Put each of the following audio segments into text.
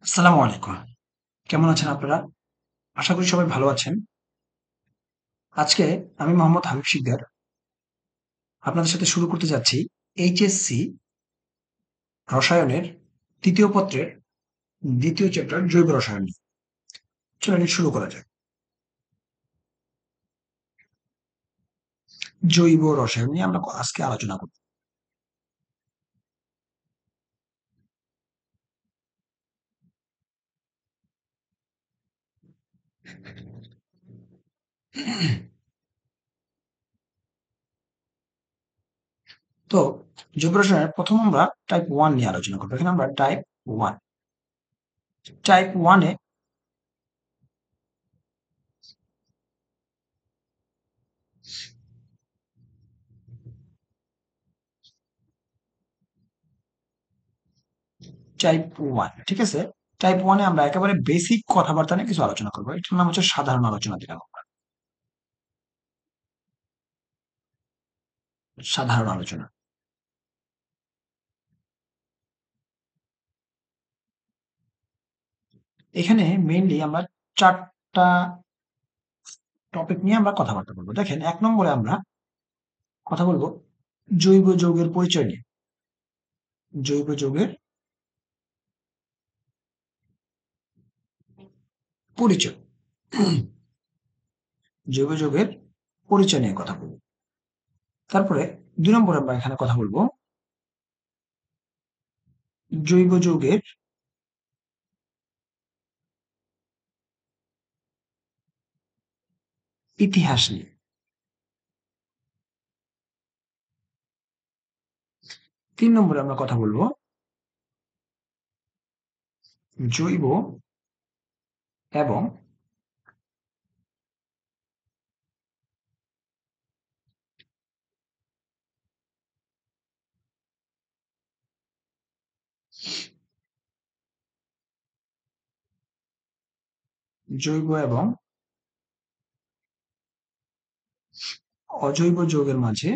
আসসালামু আলাইকুম। কেমন আছেন আপনারা? আশা করি সবাই ভালো আছেন। আজকে আমি মোহাম্মদ হাবিব শিকদার আপনাদের সাথে শুরু করতে যাচ্ছি এইচএসসি রসায়নের ৩য় পত্রের ২য় চ্যাপ্টার জৈব রসায়ন নিয়ে। চলেন শুরু করা যাক। জৈব রসায়ন নিয়ে আমরা আজকে আলোচনা করব। তো জৈব রসায়নের প্রথম আমরা টাইপ 1 নিয়ে আলোচনা করব। এখানে আমরা টাইপ 1 টাইপ 1 এ টাইপ 1 ঠিক আছে? টাইপ 1 এ আমরা একেবারে বেসিক কথাবার্তা নিয়ে কিছু আলোচনা করব। এটার নাম হচ্ছে সাধারণ আলোচনা দিলাম আমরা। সাধারণ আলোচনা। এখানে মেইনলি আমরা ৪ টা টপিক নিয়ে আমরা কথাবার্তা বলবো। দেখেন ১ নম্বরে আমরা কথা বলব জৈব যৌগের পরিচয় নিয়ে। জৈব যৌগের পরিচয়। জৈব যৌগের পরিচয় নিয়ে কথা বলব। তারপরে ২ নম্বরে আমরা এখানে কথা বলব জৈব যৌগের ইতিহাস নিয়ে। ৩ নম্বরে আমরা কথা বলব জৈব এবং জৈব এবং অজৈব যৌগের মাঝে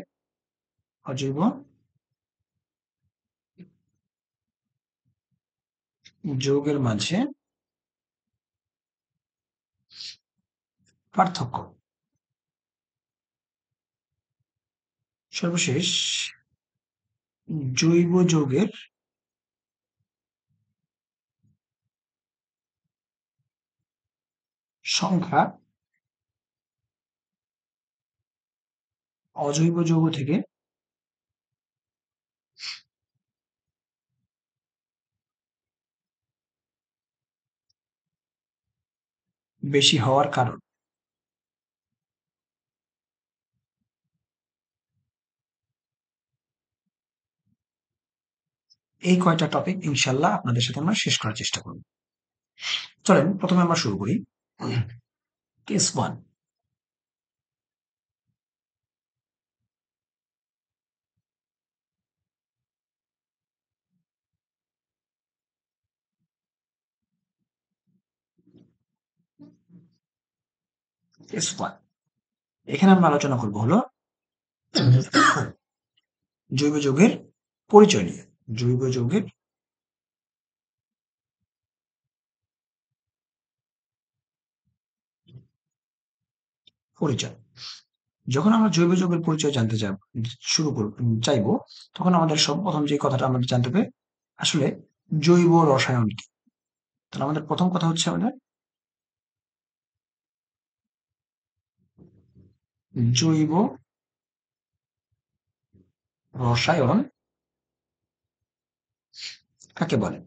অজৈব যৌগের মাঝে পার্থক্য। সর্বশেষ জৈব যৌগের সংখ্যা অজৈব যৌগ থেকে বেশি হওয়ার কারণ। এই কয়টা টপিক ইনশাআল্লাহ আপনাদের সাথে আমরা শেষ করার চেষ্টা করব। চলেন প্রথমে আমরা শুরু করি। কেস 1। কেস 1 এখানে আমরা আলোচনা করব হলো জৈব যৌগের পরিচয় নিয়ে। জৈব যৌগের পরিচয়। যখন আমরা জৈব যৌগের পরিচয় জানতে চাইবো, তখন আমাদের সর্বপ্রথম যে কথাটা আমাদের জানতে হবে আসলে জৈব রসায়ন কি। তাহলে আমাদের প্রথম কথা হচ্ছে আমাদের জৈব রসায়ন কাকে বলে।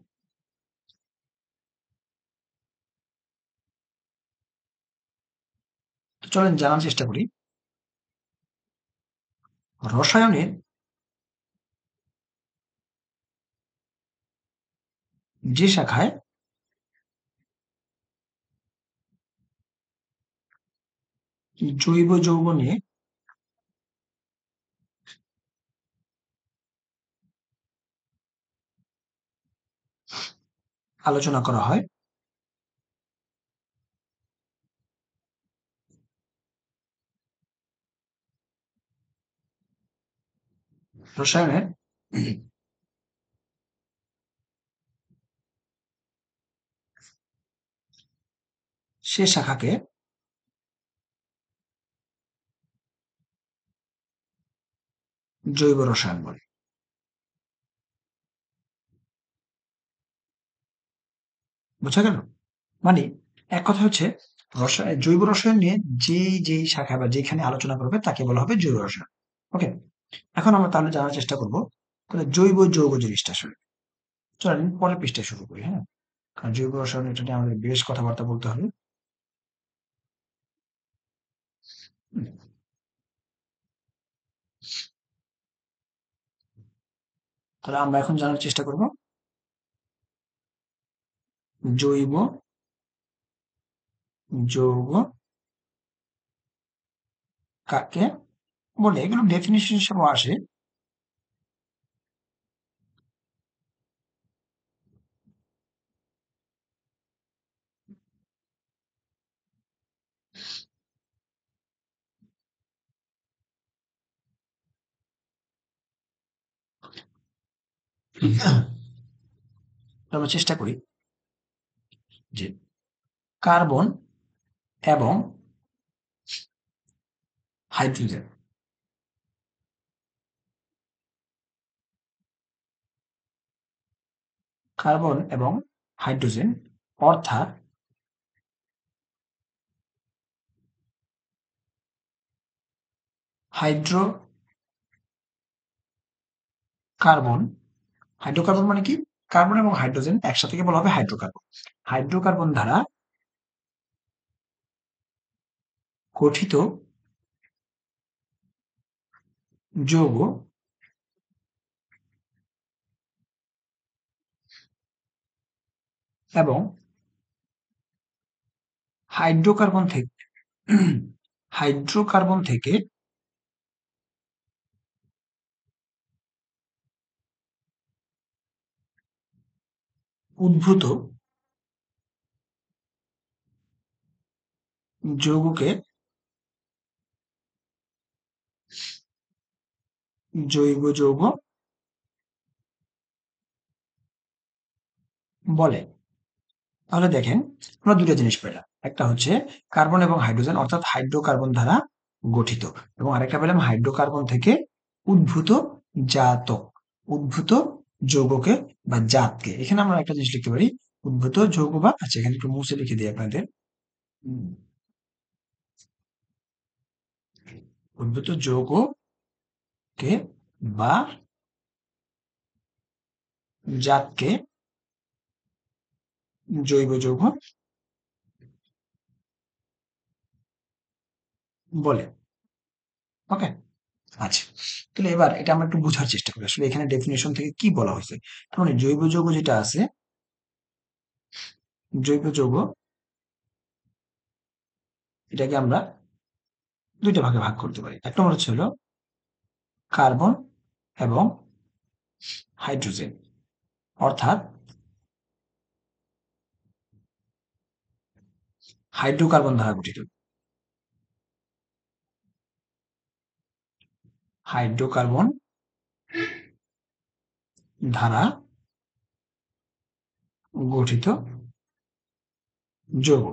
তো চলেন জানার চেষ্টা করি। রসায়নের যে শাখায় জৈব যৌগ নিয়ে আলোচনা করা হয়, রসায়নের সে শাখাকে জৈব রসায়ন বলে। বোঝা গেল? মানে এক কথা হচ্ছে জৈব রসায়ন নিয়ে যেই শাখা বা যেখানে আলোচনা করবে তাকে বলা হবে জৈব রসায়ন। ওকে, এখন আমরা তাহলে জানার চেষ্টা করবো তাহলে জৈব যৌগ জিনিসটা আসলে। চলেন পরের পৃষ্ঠায় শুরু করি, হ্যাঁ? কারণ জৈব রসায়ন এটা নিয়ে আমাদের বেশ কথাবার্তা বলতে হবে। হুম, তাহলে আমরা এখন জানার চেষ্টা করব জৈব যৌগ কাকে বলে। এগুলো ডেফিনিশন হিসেবে আসে। আমরা চেষ্টা করি যে কার্বন এবং হাইড্রোজেন, কার্বন এবং হাইড্রোজেন অর্থাৎ হাইড্রো কার্বন। হাইড্রোকার্বন মানে কি? কার্বন এবং হাইড্রোজেন একসাথে বলা হবে হাইড্রোকার্বন। হাইড্রোকার্বন দ্বারা গঠিত যৌগ এবং হাইড্রোকার্বন থেকে হাইড্রোকার্বন থেকে উদ্ভূত যৌগকে জৈব যৌগ বলে। তাহলে দেখেন আমরা দুটো জিনিস পেলাম, একটা হচ্ছে কার্বন এবং হাইড্রোজেন অর্থাৎ হাইড্রোকার্বন দ্বারা গঠিত, এবং আরেকটা পেলাম হাইড্রোকার্বন থেকে উদ্ভূত জাতক, উদ্ভূত যৌগকে বা জাতকে। এখানে আমরা একটা জিনিস লিখতে পারি উদ্ভূত যৌগ বা, আচ্ছা এখানে একটু মুছে লিখে দিই আপনাদের, উদ্ভূত যৌগকে বা জাতকে জৈব যৌগ বলে। ওকে, আচ্ছা, তাহলে এবার এটা আমরা একটু বোঝার চেষ্টা করি আসলে এখানে ডেফিনেশন থেকে কি বলা হয়েছে। তার মানে জৈব যৌগ যেটা আছে, জৈব যৌগ এটাকে আমরা দুইটা ভাগে ভাগ করতে পারি। এক নম্বর হচ্ছে হলো কার্বন এবং হাইড্রোজেন অর্থাৎ হাইড্রোকার্বন দ্বারা গঠিত, হাইড্রোকার্বন দ্বারা গঠিত যৌগ।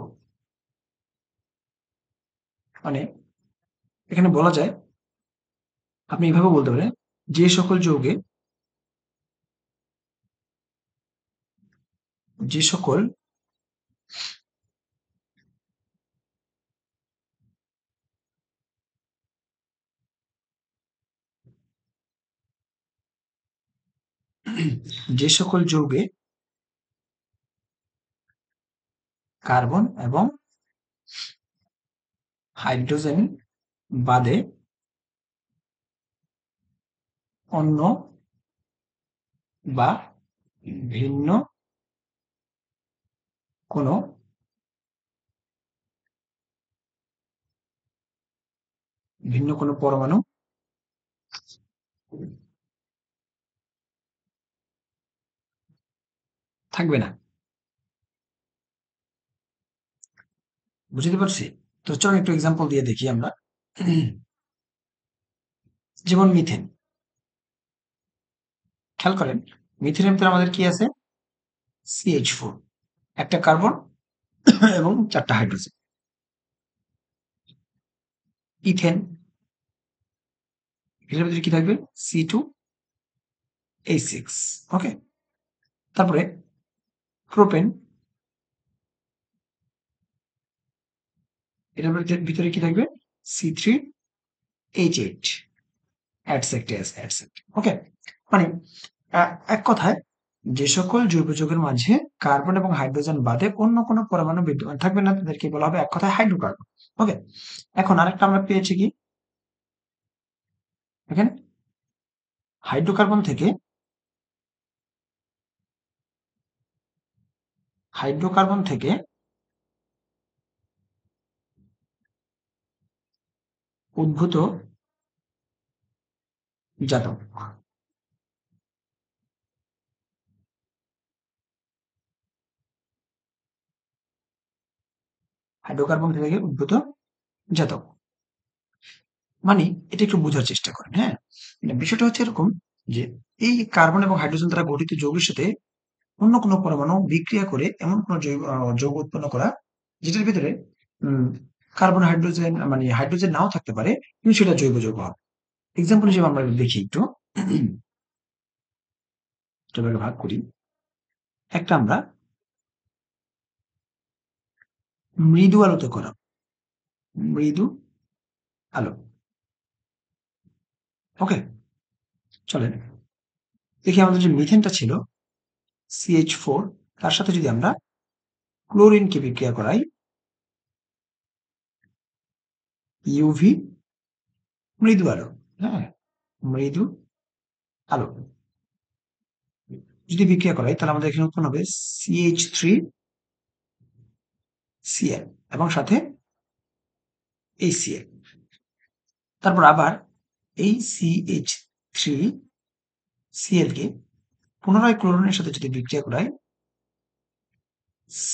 মানে এখানে বলা যায়, আপনি এভাবে বলতে পারেন যে সকল যৌগে, যে সকল যে সকল যৌগে কার্বন এবং হাইড্রোজেন বাদে অন্য বা ভিন্ন কোনো পরমাণু থাকবে না। বুঝতে পারছি? তো চলো একটু এক্সাম্পল দিয়ে দেখি আমরা। যেমন মিথেন, খেয়াল করেন মিথেনের ভিতরে আমাদের কি আছে? CH4, একটা কার্বন এবং 4টা হাইড্রোজেন। ইথেন, এটার ভিতরে কি থাকবে? C2H6। ওকে, তারপরে প্রোপেন, এটার ভিতরে কি থাকবে? C3H8 অ্যাটসেক্ট। ওকে, মানে এক কথায় যে সকল জৈব যৌগের মাঝে কার্বন এবং হাইড্রোজেন বাদে অন্য কোনো পরমাণু বিদ্যমান থাকবে না তাদেরকে বলা হবে এক কথায় হাইড্রোকার্বন। ওকে, এখন আরেকটা আমরা পেয়েছি কি, দেখেন হাইড্রোকার্বন থেকে হাইড্রোকার্বন থেকে উদ্ভূত জাতক। হাইড্রোকার্বন থেকে উদ্ভূত জাতক মানে এটা একটু বোঝার চেষ্টা করেন। হ্যাঁ, মানে বিষয়টা হচ্ছে এরকম যে এই কার্বন এবং হাইড্রোজেন দ্বারা গঠিত যৌগের সাথে অন্য কোনো পরমাণু বিক্রিয়া করে এমন কোনো যৌগ উৎপন্ন করা যেটার ভিতরে উম, কার্বন হাইড্রোজেন মানে হাইড্রোজেন নাও থাকতে পারে কিন্তু সেটা জৈব যৌগ হবে। এক্সাম্পল হিসেবে আমরা দেখি একটু, এটাকে ভাগ করি। একটা আমরা মৃদু আলোতে করা, মৃদু আলো। ওকে, চলেন দেখি আমাদের যে মিথেনটা ছিল CH4, তার সাথে যদি আমরা ক্লোরিনকে বিক্রিয়া করাই ইউভি মৃদু আলো, হ্যাঁ মৃদু আলো যদি বিক্রিয়া করাই তাহলে আমাদের এখানে উৎপন্ন হবে CH3Cl এবং সাথে HCl। তারপর আবার এই CH3Cl কে পুনরায় ক্লোরিনের সাথে যদি বিক্রিয়া করাই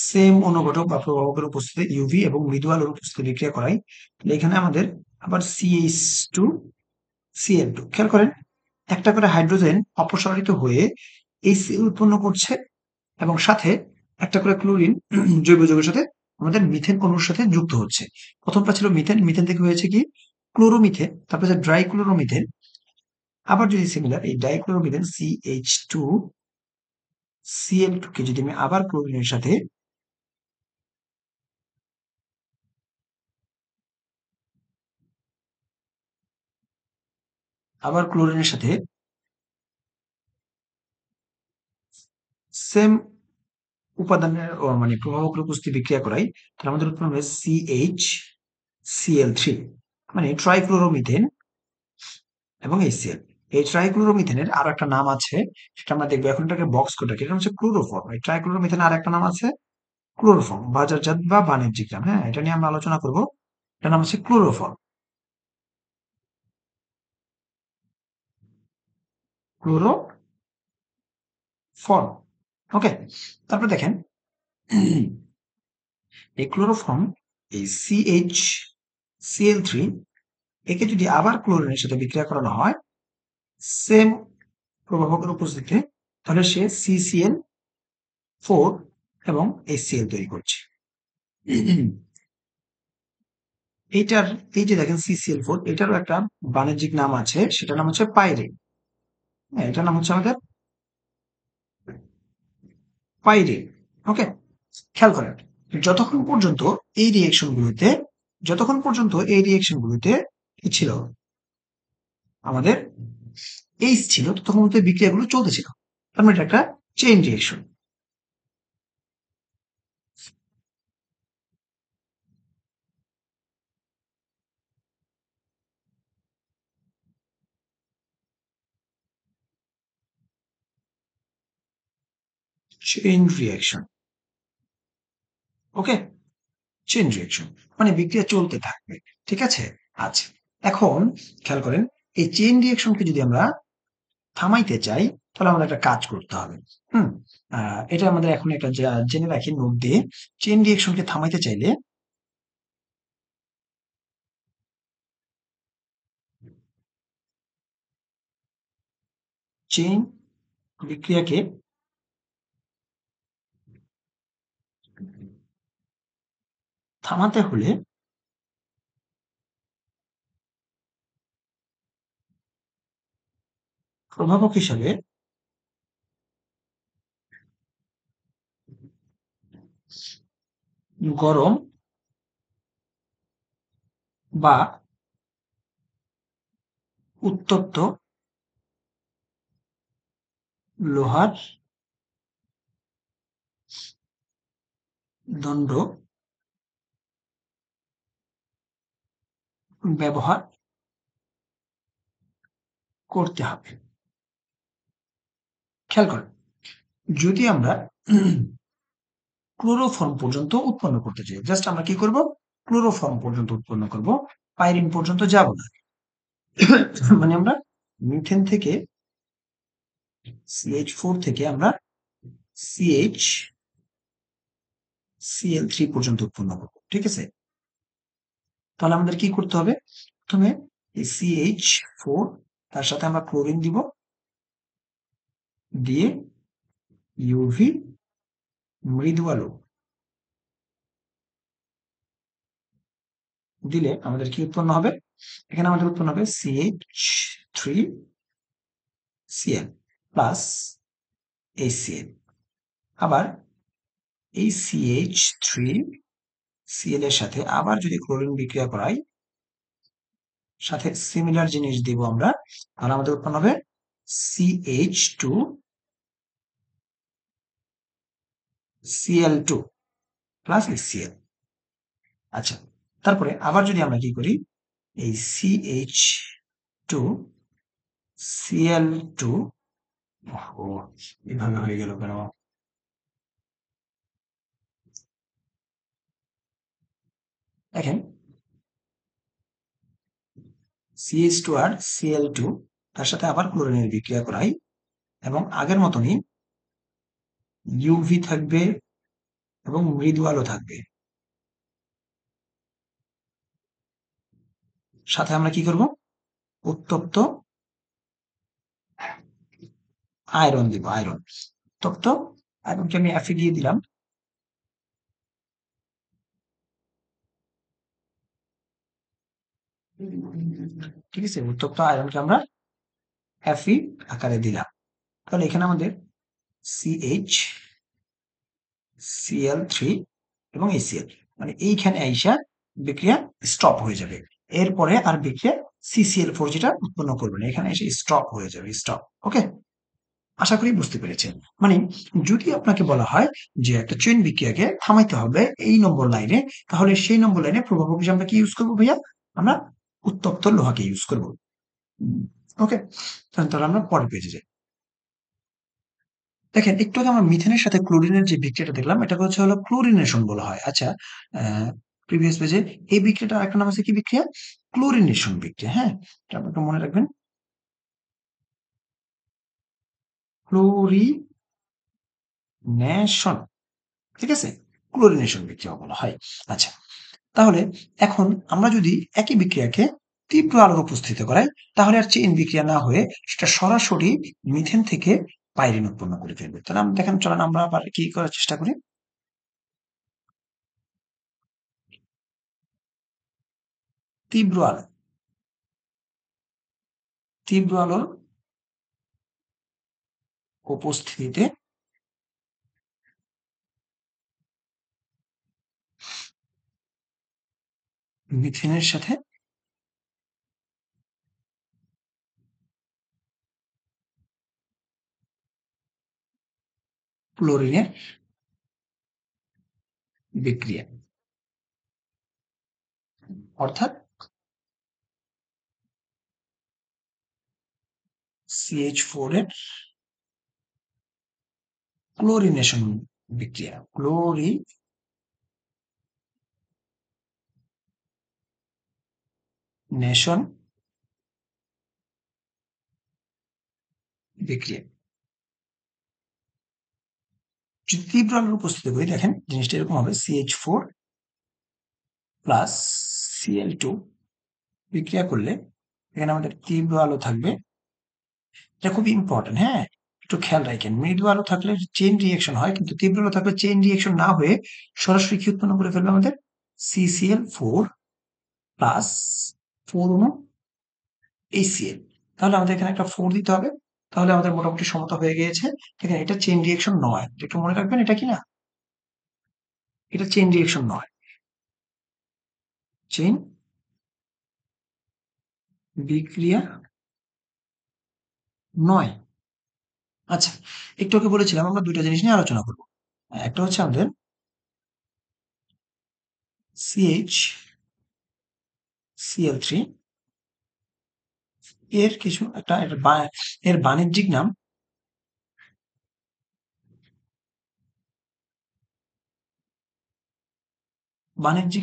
সেম অনুঘটক বা প্রভাবকের উপস্থিতিতে ইউভি এবং মৃদু আলোর উপস্থিতিতে বিক্রিয়া করাই তাহলে এখানে আমাদের আবার CH2Cl2। খেয়াল করেন একটা করে হাইড্রোজেন অপসারিত হয়ে এই সিএল উৎপন্ন করছে এবং সাথে একটা করে ক্লোরিন জৈব যৌগের সাথে আমাদের মিথেন অণুর সাথে যুক্ত হচ্ছে। প্রথমটা ছিল মিথেন, মিথেন থেকে হয়েছে কি ক্লোরোমিথেন, তারপরে যে ড্রাইক্লোরোমিথেন। আবার যদি সিমিলার এই ডাইক্লোরোমিথেন CH2Cl2 কে যদি আমি আবার ক্লোরিনের সাথে সেম উপাদানের মানে প্রভাবকের উপস্থিতি বিক্রিয়া করাই তাহলে আমাদের উৎপন্ন হবে CH মানে ট্রাইক্লোরোমিথেন এবং HCl। এই ট্রাইক্লোরোমিথেনের আরো একটা নাম আছে, সেটা আমরা দেখবো। এখন এটাকে বক্স করে রাখি, এটা হচ্ছে ক্লোরোফর্ম। এই ট্রাইক্লোরোমিথেনের আর একটা নাম আছে ক্লোরোফর্ম, বাজারজাত বা বাণিজ্যিক নাম। হ্যাঁ, এটা নিয়ে আমরা আলোচনা করব। এটার নাম হচ্ছে ক্লোরোফর্ম। ক্লোরোফর্ম। ওকে, তারপর দেখেন এই ক্লোরোফর্ম এই CH Cl3 একে যদি আবার ক্লোরিনের সাথে বিক্রিয়া করানো হয় সেম প্রভাবকের উপস্থিতিতে তাহলে সে CCl4 এবং HCl তৈরি করছে। এইটার এই যে দেখেন CCl4 এটারও একটা বাণিজ্যিক নাম আছে, সেটার নাম হচ্ছে পাইরিন। হ্যাঁ, এটার নাম হচ্ছে আমাদের পাইরিন। ওকে, খেয়াল করেন যতক্ষণ পর্যন্ত এই রিয়েকশন গুলোতে যতক্ষণ পর্যন্ত এই রিয়েকশন গুলোতে কি ছিল আমাদের এইচ ছিল ততক্ষণ পর্যন্ত বিক্রিয়াগুলো চলতেছিল। তার মানে এটা একটা chain reaction. Chain reaction. Okay, chain reaction মানে বিক্রিয়া চলতে থাকবে। ঠিক আছে, আচ্ছা এখন খেয়াল করেন এই চেইন রিয়েকশনকে যদি আমরা থামাইতে চাই তাহলে আমাদের একটা কাজ করতে হবে। হুম, এটা আমাদের এখন একটা জেনে রাখি নোট দিয়ে। চেইন রিয়েকশনকে থামাইতে চাইলে চেইন বিক্রিয়াকে থামাতে হলে প্রভাবক হিসাবে গরম বা উত্তপ্ত লোহার দণ্ড ব্যবহার করতে হবে। খেয়াল করেন, যদি আমরা ক্লোরোফর্ম পর্যন্ত উৎপন্ন করতে চাই, জাস্ট আমরা কি করব, ক্লোরোফর্ম পর্যন্ত উৎপন্ন করব, পাইরিন পর্যন্ত যাব না। মানে আমরা মিথেন থেকে CH4 থেকে আমরা CH Cl3 পর্যন্ত উৎপন্ন করব, ঠিক আছে? তাহলে আমাদের কি করতে হবে, প্রথমে এই CH4 তার সাথে আমরা ক্লোরিন দিব, দিয়ে ইউভি মৃদু আলো দিলে আমাদের কি উৎপন্ন হবে, এখানে আমাদের উৎপন্ন হবে CH3Cl প্লাস HCl। আবার এই CH3Cl এর সাথে আবার যদি ক্লোরিন বিক্রিয়া করাই, সাথে সিমিলার জিনিস দিব আমরা, তাহলে আমাদের উৎপন্ন হবে CH2Cl2 প্লাস HCl। আচ্ছা, তারপরে আবার যদি আমরা কি করি, এই CH2Cl2, ও এভাবে হয়ে গেল কেন, দেখেন CH2 আর Cl2 তার সাথে আবার ক্লোরিনের বিক্রিয়া করাই, এবং আগের মতনই ইউভি থাকবে এবং মৃদু আলো থাকবে। সাথে আমরা কি করব, উত্তপ্ত আয়রন দিব, আয়রন, উত্তপ্ত আয়রনকে আমি Fe দিয়ে দিলাম। ঠিক আছে, উত্তপ্ত আয়রনকে আমরা Fe আকারে দিলাম। তাহলে এখানে আমাদের CH Cl3 এবং HCl, মানে এইখানে আইসা বিক্রিয়া স্টপ হয়ে যাবে। এরপরে আর বিক্রিয়া CCl4 যেটা উৎপন্ন করবে না, এখানে এসে স্টপ হয়ে যাবে, স্টপ। ওকে, আশা করি বুঝতে পেরেছেন। মানে যদি আপনাকে বলা হয় যে একটা চেইন বিক্রিয়াকে থামাইতে হবে এই নম্বর লাইনে, তাহলে সেই নম্বর লাইনে প্রভাবক হিসেবে আমরা কি ইউজ করবো ভাইয়া, আমরা উত্তপ্ত লোহাকে ইউজ করব। ওকে, তাহলে আমরা পরের পেজে যাই। দেখেন, একটু আগে আমরা মিথেনের সাথে ক্লোরিনের যে বিক্রিয়াটা দেখলাম, এটাকে হলো ক্লোরিনেশন বলা হয়। আচ্ছা, প্রিভিয়াস পেজে এই বিক্রিয়াটার আরেকটা নাম আছে কি বিক্রিয়া, ক্লোরিনেশন বিক্রিয়া। হ্যাঁ, এটা আপনাকে মনে রাখবেন, ক্লোরিনেশন, ঠিক আছে, ক্লোরিনেশন বিক্রিয়া বলা হয়। আচ্ছা, তাহলে এখন আমরা যদি একই বিক্রিয়াকে তীব্র আলোর উপস্থিতিতে করাই, তাহলে আর চেইন বিক্রিয়া না হয়ে সেটা সরাসরি মিথেন থেকে পাইরিন উৎপন্ন করে ফেলবে। তাহলে আমরা দেখেন, চলেন আমরা আবার কি করার চেষ্টা করি, তীব্র আলো, তীব্র আলোর উপস্থিতিতে মিথেনের সাথে ক্লোরিনের বিক্রিয়া, অর্থাৎ CH4 এর ক্লোরিনেশন বিক্রিয়া, ক্লোরিনেশন বিক্রিয়া। যদি তীব্র আলোর উপস্থিতি করি, দেখেন জিনিসটা এরকম হবে, CH4 প্লাস Cl2 বিক্রিয়া করলে এখানে আমাদের তীব্র আলো থাকবে। এটা খুব ইম্পর্টেন্ট, হ্যাঁ, একটু খেয়াল রাখেন। মৃদু আলো থাকলে চেইন রিয়েকশন হয়, কিন্তু তীব্র আলো থাকলে চেইন রিয়েকশন না হয়ে সরাসরি কি উৎপন্ন করে ফেলবে আমাদের, CCl4 প্লাস 4 অণু HCl। তাহলে আমাদের এখানে একটা 4 দিতে হবে। তাহলে আমাদের মোটামুটি সমতা হয়ে গিয়েছে। দেখেন এটা চেইন রিঅ্যাকশন নয়। একটু মনে রাখবেন এটা কি না? এটা চেইন রিঅ্যাকশন নয়। চেইন বিক্রিয়া নয়। আচ্ছা, একটু আগে বলেছিলাম আমরা দুইটা জিনিস নিয়ে আলোচনা করব। একটা হচ্ছে আমাদের CHCl3 এর কিছু একটা এর বাণিজ্যিক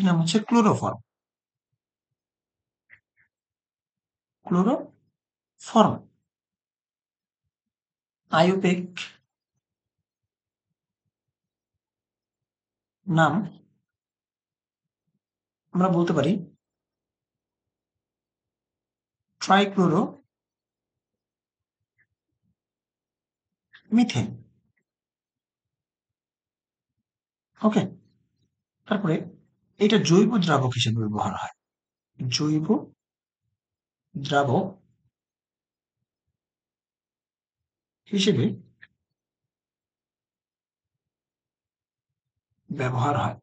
নাম হচ্ছে ক্লোরোফর্ম। ক্লোরোফর্ম আইউপেক নাম আমরা বলতে পারি ট্রাইক্লোরো মিথেন। ওকে, তারপরে এটা জৈব দ্রাবক হিসেবে ব্যবহার হয়। জৈব দ্রাবক হিসেবে ব্যবহার হয়।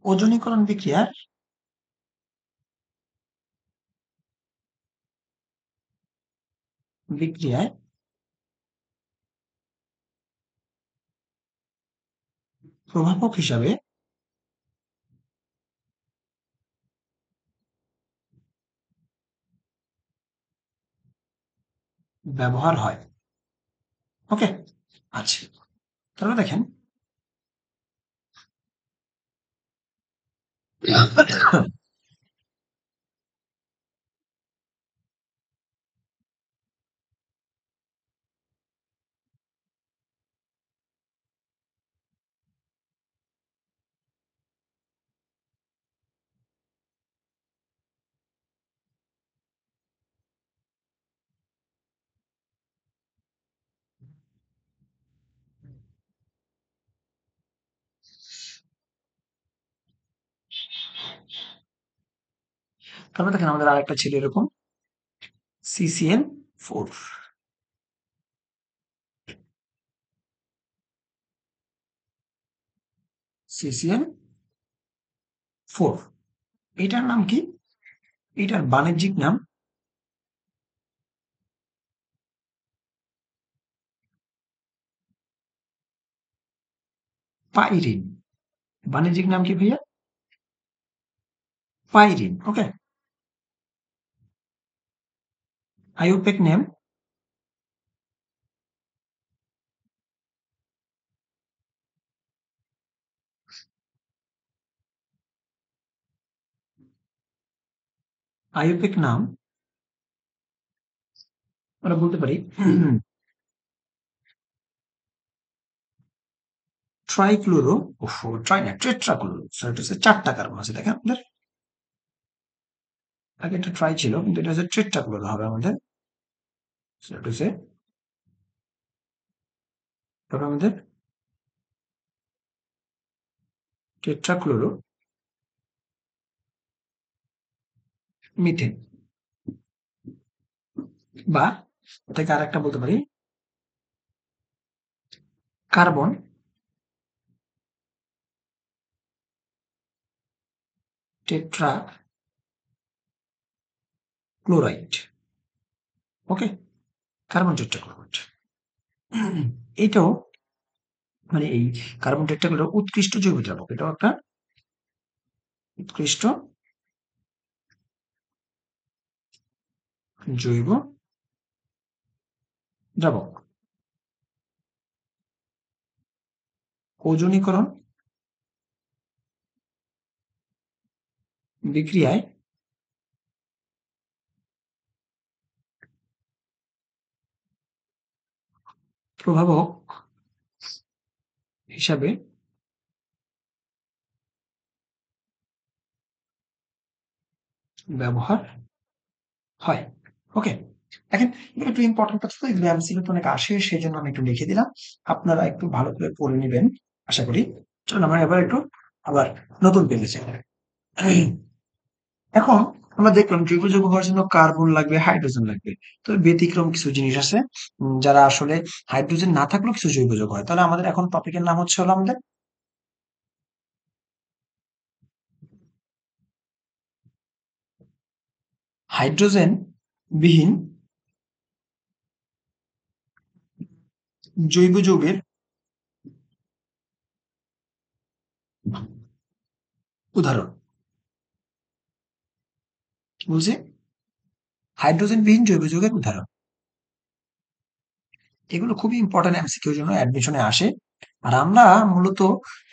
ওজনীকরণ বিক্রিয়ায় প্রভাবক হিসাবে ব্যবহার হয়। ওকে, আচ্ছা, তাহলে দেখেন তারপরে দেখেন আমাদের আরেকটা ছিল এরকম CCl4। CCl4 এটার নাম কি? এটার বাণিজ্যিক নাম পাইরিন। বাণিজ্যিক নাম কি ভাইয়া? পাইরিন। ওকে, আইউপেক নেম আইউপেক নাম আমরা বলতে পারি ট্রাইক্লোরো, ট্রাই না, টেট্রাক্লোরো। এটা হচ্ছে 4টা কার্বন আছে দেখেন আমাদের। আগে একটা ট্রাই ছিল কিন্তু এটা হচ্ছে টেট্রাক্লোরো হবে আমাদের। এটা হচ্ছে তারপর আমাদের টেট্রাক্লোরো মিথেন, বা এটাকে আরেকটা বলতে পারি কার্বন টেট্রা ক্লোরাইড। ওকে, কার্বন টেট্রাক্লোরাইড। এটাও মানে এই কার্বন টেট্রাক্লোরাইড উৎকৃষ্ট জৈব দ্রাবক। এটাও একটা উৎকৃষ্ট জৈব দ্রাবক। ওজনীকরণ বিক্রিয়ায় প্রভাবক হিসাবে ব্যবহার হয়। ওকে, দেখেন এগুলো একটু ইম্পর্টেন্ট কথা, তো এগুলো এমসিকিউ তো অনেক আসে, সেই জন্য আমি একটু লিখে দিলাম। আপনারা একটু ভালো করে পড়ে নেবেন আশা করি। চলুন আমরা এবার একটু আবার নতুন পেজে যাই। এখন আমরা দেখলাম জৈব যৌগ হওয়ার জন্য কার্বন লাগবে, হাইড্রোজেন লাগবে। তো ব্যতিক্রম কিছু জিনিস আছে, যারা আসলে হাইড্রোজেন না থাকলেও কিছু জৈব যৌগ হয়। তাহলে আমাদের এখন টপিকের নাম হচ্ছে হলো আমাদের হাইড্রোজেন বিহীন জৈব যৌগের উদাহরণ। কি বলছে? হাইড্রোজেন বিহীন জৈব যৌগের উদাহরণ। এগুলো খুবই ইম্পর্টেন্ট এমসিকিউ জন্য অ্যাডমিশনে আসে। আর আমরা মূলত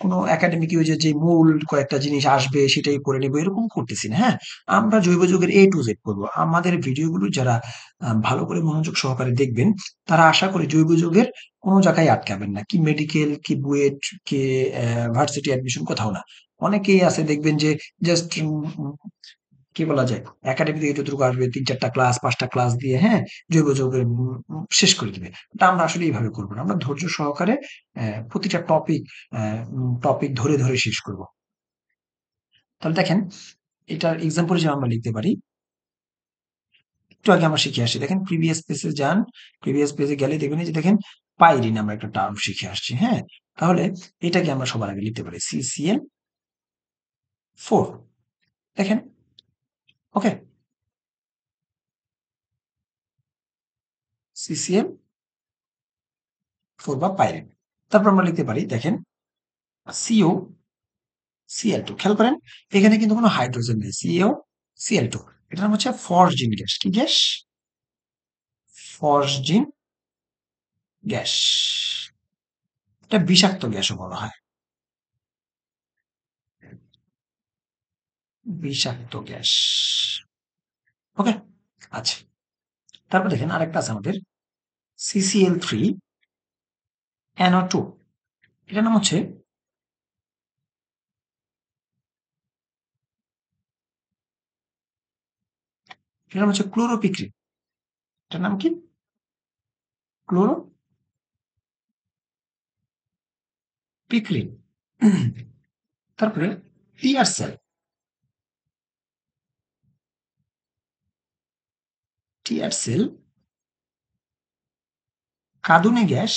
কোনো একাডেমিক ইউজে যে মূল কয়েকটা জিনিস আসবে সেটাই করে নেবো এরকম করতেছি না, হ্যাঁ? আমরা জৈব যৌগের A to Z করবো। আমাদের ভিডিওগুলো যারা ভালো করে মনোযোগ সহকারে দেখবেন, তারা আশা করি জৈব যৌগের কোনো জায়গায় আটকাবেন না। কি মেডিকেল, কি বুয়েট, কি ভার্সিটি অ্যাডমিশন, কোথাও না। অনেকেই আছে দেখবেন যে জাস্ট কি বলা যায়? একাডেমি থেকে যতটুকু আসবে ৩-৪ টা ক্লাস, ৫ টা ক্লাস দিয়ে, হ্যাঁ? জৈব যৌগের শেষ করে দিবে। এটা আমরা আসলে এইভাবে করব না। আমরা ধৈর্য সহকারে প্রতিটা টপিক ধরে, ধরে শেষ করব। তাহলে দেখেন, এটার এক্সাম্পল হিসেবে আমরা লিখতে পারি। একটু আগে আমরা শিখে আসছি। দেখেন প্রিভিয়াস পেজে যান। প্রিভিয়াস পেজে গেলে দেখবেন এই যে দেখেন পাইরিন আমরা একটা টার্ম শিখে আসছি, হ্যাঁ? তাহলে এটাকে আমরা সবার আগে লিখতে পারি CCl4। দেখেন, ওকে? CCl4 বা পাইরিন। তারপর আমরা লিখতে পারি দেখেন CO Cl2। খেয়াল করেন এখানে কিন্তু কোনো হাইড্রোজেন নেই। CaCl2। এটার নাম হচ্ছে ফসজিন গ্যাস। কি গ্যাস? Phosgene gas. এটা বিষাক্ত গ্যাসও বলা হয়। বিষাক্ত গ্যাস। ওকে? আচ্ছা। তারপর দেখেন আরেকটা আছে আমাদের CCl3NO2। এটার নাম হচ্ছে ক্লোরোপিক্রিন। এটার নাম কি? ক্লোরোপিক্রিন। তারপরে টিয়ারসেল। টিয়ারসেল কাঁদুনে গ্যাস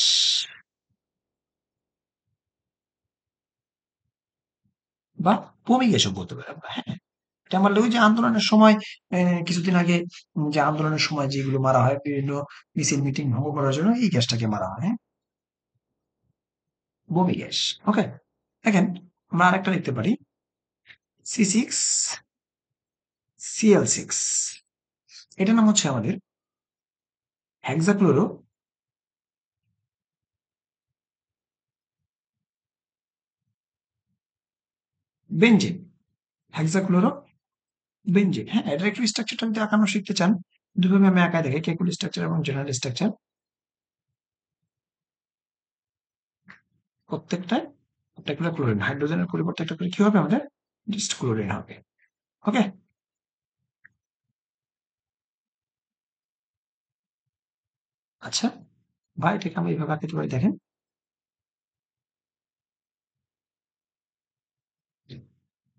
বা বমি গ্যাসও বলতে পারি আমরা, হ্যাঁ? এটা মারলে ওই যে আন্দোলনের সময় কিছুদিন আগে যে আন্দোলনের সময় যেগুলো মারা হয় বিভিন্ন মিছিল মিটিং ভঙ্গ করার জন্য এই গ্যাসটাকে মারা হয়, হ্যাঁ? বমি গ্যাস। ওকে? দেখেন আমরা আরেকটা লিখতে পারি C6Cl6। এটার নাম হচ্ছে আমাদের হেক্সাক্লোরো বেনজিন। হেক্সাক্লোরো বেনজিন, হ্যাঁ? এটার একটু স্ট্রাকচারটা যদি আঁকানো শিখতে চান, দুইভাবে আমি আঁকায় দেখি, কেকুল স্ট্রাকচার এবং জেনারেল স্ট্রাকচার। প্রত্যেকটায় একটা করে ক্লোরিন, হাইড্রোজেনের পরিবর্তে একটা করে কি হবে আমাদের? জাস্ট ক্লোরিন হবে। ওকে? আচ্ছা, ভাই এটাকে আমরা এইভাবে আঁকাতে পারি। দেখেন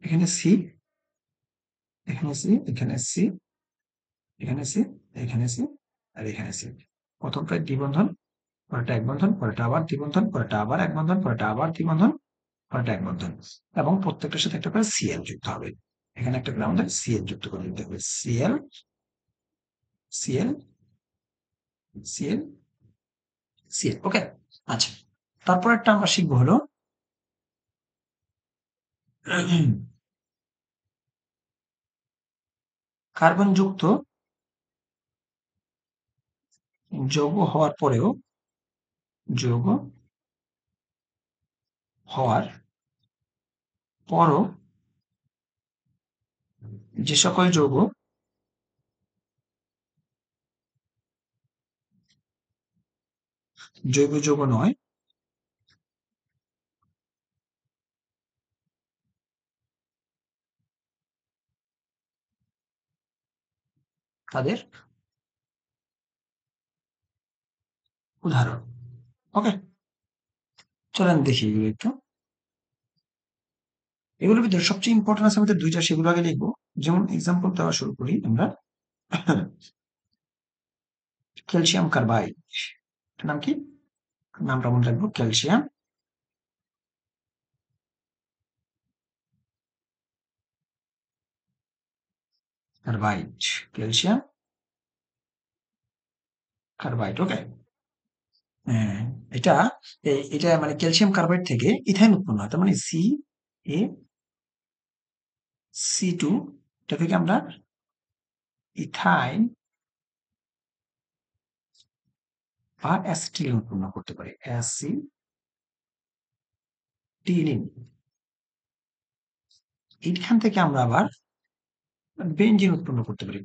এখানে সি, এখানে সি, এখানে সি, এখানে সি, এখানে সি, আর এখানে সি। প্রথমটা দ্বিবন্ধন, পরেরটা এক বন্ধন, পরেরটা আবার দ্বিবন্ধন, পরেরটা আবার এক বন্ধন, পরেরটা আবার দ্বিবন্ধন, পরেরটা এক বন্ধন। এবং প্রত্যেকটার সাথে একটা করে সিএল যুক্ত হবে। এখানে একটা করে আমাদের সিএল যুক্ত করে দিতে হবে। CL, CL, CL, CL. Okay? আচ্ছা। তারপরেরটা আমরা শিখবো হলো কার্বন যুক্ত যৌগ হওয়ার পরেও, যৌগ হওয়ার পরও যে সকল যৌগ জৈব যৌগ নয় তাদের উদাহরণ। ওকে, চলেন দেখি এগুলো একটু। এগুলোর ভিতরে সবচেয়ে ইম্পর্টেন্ট আছে আমাদের দুইটা, সেগুলো আগে লিখবো। যেমন এক্সাম্পল দেওয়া শুরু করি আমরা। ক্যালসিয়াম কার্বাইড, নাম কি? নামটা মনে রাখবো, calcium carbide. Calcium carbide. Okay. হ্যাঁ, এটা এটা মানে ক্যালসিয়াম কার্বাইড থেকে ইথাইন উৎপন্ন হয়। তার মানে এ সি টু, এটা থেকে আমরা ইথাইন বা অ্যাসিটিলিন উৎপন্ন করতে পারি। অ্যাসিটিলিন। এইখান থেকে আমরা আবার বেনজিন উৎপন্ন করতে পারি।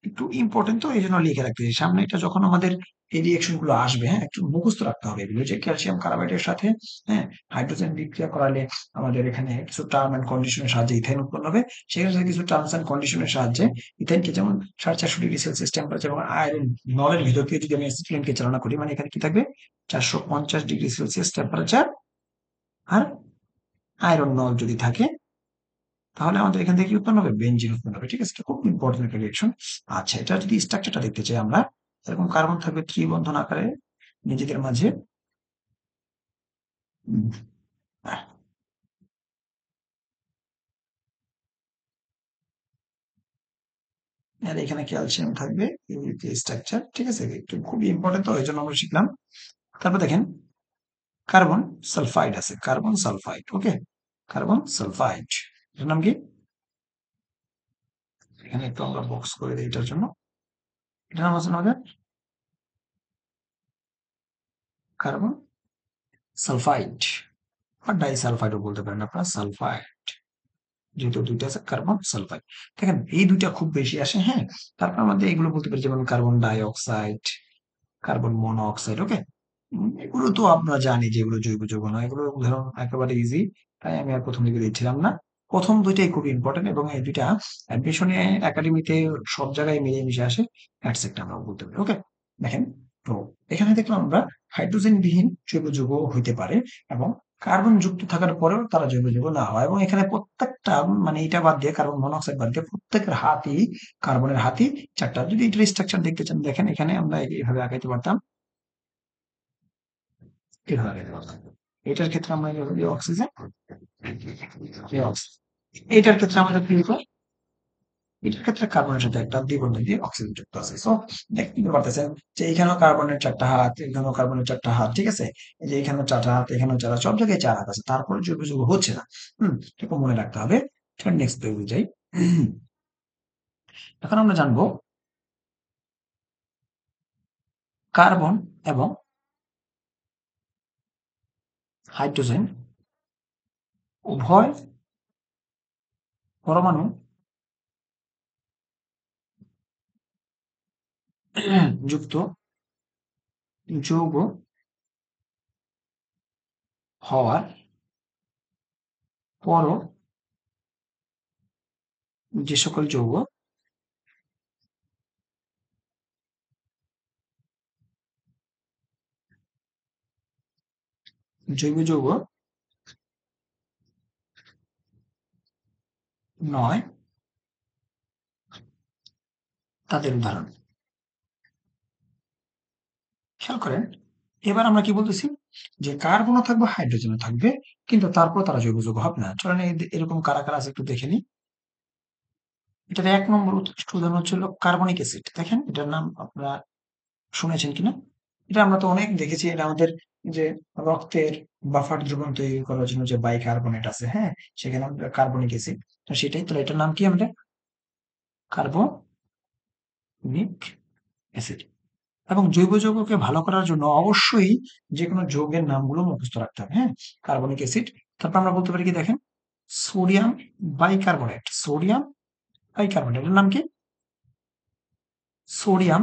একটু ইম্পর্টেন্ট, তো এই জন্য লিখে রাখতেছি সামনে। এটা যখন আমাদের এই রিয়েকশন গুলো আসবে, হ্যাঁ, একটু মুখস্থ রাখতে হবে এগুলো, যে ক্যালসিয়াম কার্বাইডের সাথে, হ্যাঁ, হাইড্রোজেন বিক্রিয়া করালে আমাদের এখানে কিছু টার্ম এন্ড কন্ডিশনের সাহায্যে ইথাইন উৎপন্ন হবে। সেখানে সাথে কিছু টার্মস এন্ড কন্ডিশনের সাহায্যে ইথাইনকে, যেমন 450 ডিগ্রি সেলসিয়াস টেম্পারেচার এবং আয়রন নলের ভিতর দিয়ে যদি আমি অ্যাসিটিলিনকে চালনা করি, মানে এখানে কি থাকবে, 450 ডিগ্রি সেলসিয়াস টেম্পারেচার আর আয়রন নল যদি থাকে, তাহলে আমাদের এখান থেকে কি উৎপন্ন হবে, বেনজিন উৎপন্ন হবে। ঠিক আছে, এটা খুব ইম্পর্টেন্ট একটা রিয়েকশন। আচ্ছা, এটা যদি স্ট্রাকচারটা দেখতে চাই আমরা, এরকম কার্বন থাকবে ত্রিবন্ধন আকারে নিজেদের মাঝে। উম, আহ, আর এখানে ক্যালসিয়াম থাকবে, স্ট্রাকচার। ঠিক আছে, একটু খুবই ইম্পর্টেন্ট, তো এই জন্য আমরা শিখলাম। তারপর দেখেন, কার্বন সালফাইড আছে, কার্বন সালফাইড। ওকে, কার্বন সালফাইড, এটার নাম কি? এখানে একটু আমরা বক্স করে দিই এটার জন্য। এটার নাম আছে আমাদের কার্বন সালফাইড, বা ডাইসালফাইডও বলতে পারেন আপনারা, সালফাইড, যেহেতু দুইটা আছে, কার্বন সালফাইড। দেখেন এই দুইটা খুব বেশি আসে, হ্যাঁ। তারপর আমাদের এগুলো বলতে পারি, যেমন carbon die oxide, carbon monoxide. ওকে, এগুলো তো আমরা জানি যে এগুলো জৈব যৌগ নয়, এগুলো উদাহরণ একেবারে ইজি, তাই আমি আর প্রথম দিকে দিচ্ছিলাম না। প্রথম দুইটাই খুব ইম্পর্টেন্ট, এবং এই দুইটা অ্যাডমিশনে, একাডেমিতে সব জায়গায় মিলেমিশে আসে, অ্যাটসেট্রা আমরা বলতে পারি। ওকে, দেখেন, তো এখানে দেখলাম আমরা হাইড্রোজেন বিহীন জৈব যৌগ হইতে পারে, এবং কার্বন যুক্ত থাকার পরেও তারা জৈব যৌগ না হয়। এবং এখানে প্রত্যেকটা, মানে এটা বাদ দিয়ে, কার্বন মনোঅক্সাইড বাদ দিয়ে, প্রত্যেকের হাতই, কার্বনের হাতই চারটা। যদি এটার স্ট্রাকচার দেখতে চান, দেখেন এখানে আমরা এইভাবে আগাইতে পারতাম, এভাবে। এটার ক্ষেত্রে আমরা এভাবে অক্সিজেন, এটার ক্ষেত্রে আমাদের কি হতো, এটার ক্ষেত্রে কার্বনের সাথে একটা দ্বিবন্ধ দিয়ে অক্সিজেন যুক্ত আছে। সো দেখতে পারতেছেন যে এখানেও কার্বনের চারটা হাত, এখানেও কার্বনের চারটা হাত। ঠিক আছে, এই যে এখানেও চারটা হাত, এখানেও চারটা, সব জায়গায় চার হাত আছে, তারপরে জৈব যৌগ হচ্ছে না। এটা মনে রাখতে হবে। নেক্সট পেজে যাই। এখন আমরা জানবো কার্বন এবং হাইড্রোজেন উভয় পরমাণু যুক্ত যৌগ হওয়ার পরও যে সকল যৌগ জৈব যৌগ নয়, তাদের উদাহরণ। খেয়াল করেন, এবার আমরা কি বলতেছি, যে কার্বনও থাকবে, হাইড্রোজেনও থাকবে, কিন্তু তারপর তারা জৈব যৌগ হবে না। চলেন এরকম কারা কারা আছে একটু দেখে নিই। এটার 1 নম্বর উৎকৃষ্ট উদাহরণ হচ্ছিল কার্বনিক অ্যাসিড। দেখেন এটার নাম আপনারা শুনেছেন কিনা। এটা আমরা তো অনেক দেখেছি, এটা আমাদের যে রক্তের বাফার দ্রবণ তৈরি করার জন্য যে বাইকার্বনেট আছে, হ্যাঁ, সেখানে আমরা কার্বনিক অ্যাসিড, তো সেটাই। তো এটার নাম কি আমাদের কার্বনিক অ্যাসিড। এবং জৈব যৌগকে ভালো করার জন্য অবশ্যই যে কোনো যৌগের নামগুলো মুখস্থ রাখতে হবে, হ্যাঁ। কার্বনিক অ্যাসিড, তারপর আমরা বলতে পারি কি, দেখেন, সোডিয়াম বাইকার্বনেট, সোডিয়াম বাইকার্বনেট, এর নাম কি, সোডিয়াম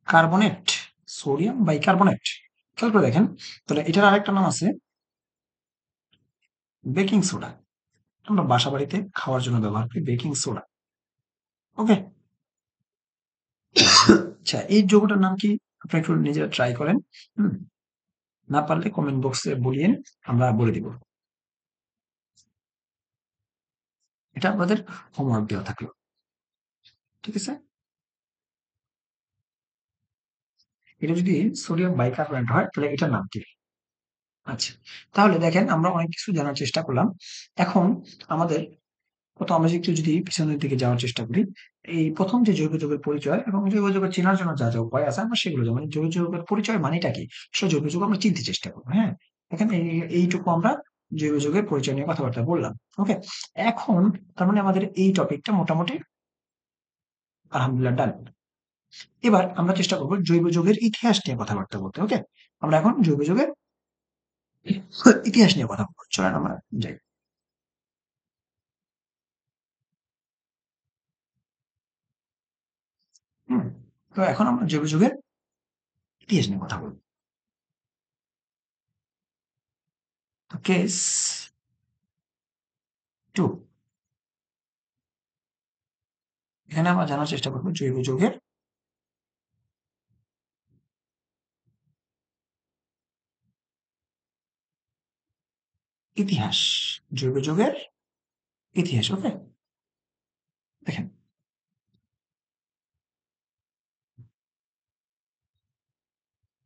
বাইকার্বনেট, সোডিয়াম বাইকার্বনেট। খেয়াল করে দেখেন, তাহলে এটার আরেকটা নাম আছে বেকিং সোডা। আমরা বাসা বাড়িতে খাওয়ার জন্য ব্যবহার করি বেকিং সোডা। ওকে? আচ্ছা, এই যৌগটার নাম কি? আপনারা একটু নিজেরা ট্রাই করেন। হুম? না পারলে কমেন্ট বক্সে বলিয়েন, আমরা বলে দিব। এটা আপনাদের হোমওয়ার্ক দেওয়া থাকলো। ঠিক আছে? এটা যদি সোডিয়াম বাইকার্বনেট হয় তাহলে এটার নাম কি? আচ্ছা। তাহলে দেখেন আমরা অনেক কিছু জানার চেষ্টা করলাম। এখন আমাদের আমরা একটু যদি পিছনের দিকে যাওয়ার চেষ্টা করি, এই ১ম যে জৈব যৌগের পরিচয় এবং জৈব যৌগ চেনার জন্য যা উপায় আছে আমরা সেগুলো যেমন জৈব যৌগের পরিচয় মানেটা কি? আসলে জৈব যৌগ আমরা চিনতে চেষ্টা করব, হ্যাঁ? এখানে এইটুকু আমরা জৈব যৌগের পরিচয় নিয়ে কথাবার্তা বললাম। ওকে? এখন তার মানে আমাদের এই টপিকটা মোটামুটি আলহামদুলিল্লাহ ডান। এবার আমরা চেষ্টা করব জৈব যৌগের ইতিহাস নিয়ে কথাবার্তা বলতে। ওকে? আমরা এখন জৈব যৌগের ইতিহাস নিয়ে কথা বলব। চলেন আমরা যাই। হুম? তো এখন আমরা জৈব যৌগের ইতিহাস নিয়ে কথা বলব। তো কেস 2, এখানে আমরা জানার চেষ্টা করব জৈব যৌগের ইতিহাস। জৈব যৌগের ইতিহাস। ওকে? দেখেন,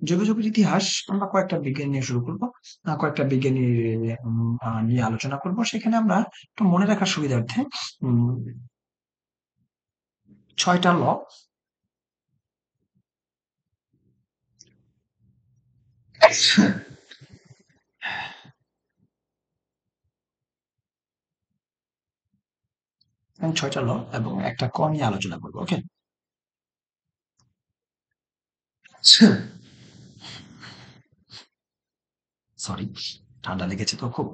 জৈব যৌগের ইতিহাস আমরা কয়েকটা বিজ্ঞান নিয়ে শুরু করব। কয়েকটা বিজ্ঞানীর নিয়ে আলোচনা করব। সেখানে আমরা একটু মনে রাখার সুবিধার্থে ৬টা ল, ৬টা ল এবং একটা ক নিয়ে আলোচনা করব। ওকে? সরি, ঠান্ডা লেগেছে তো খুব।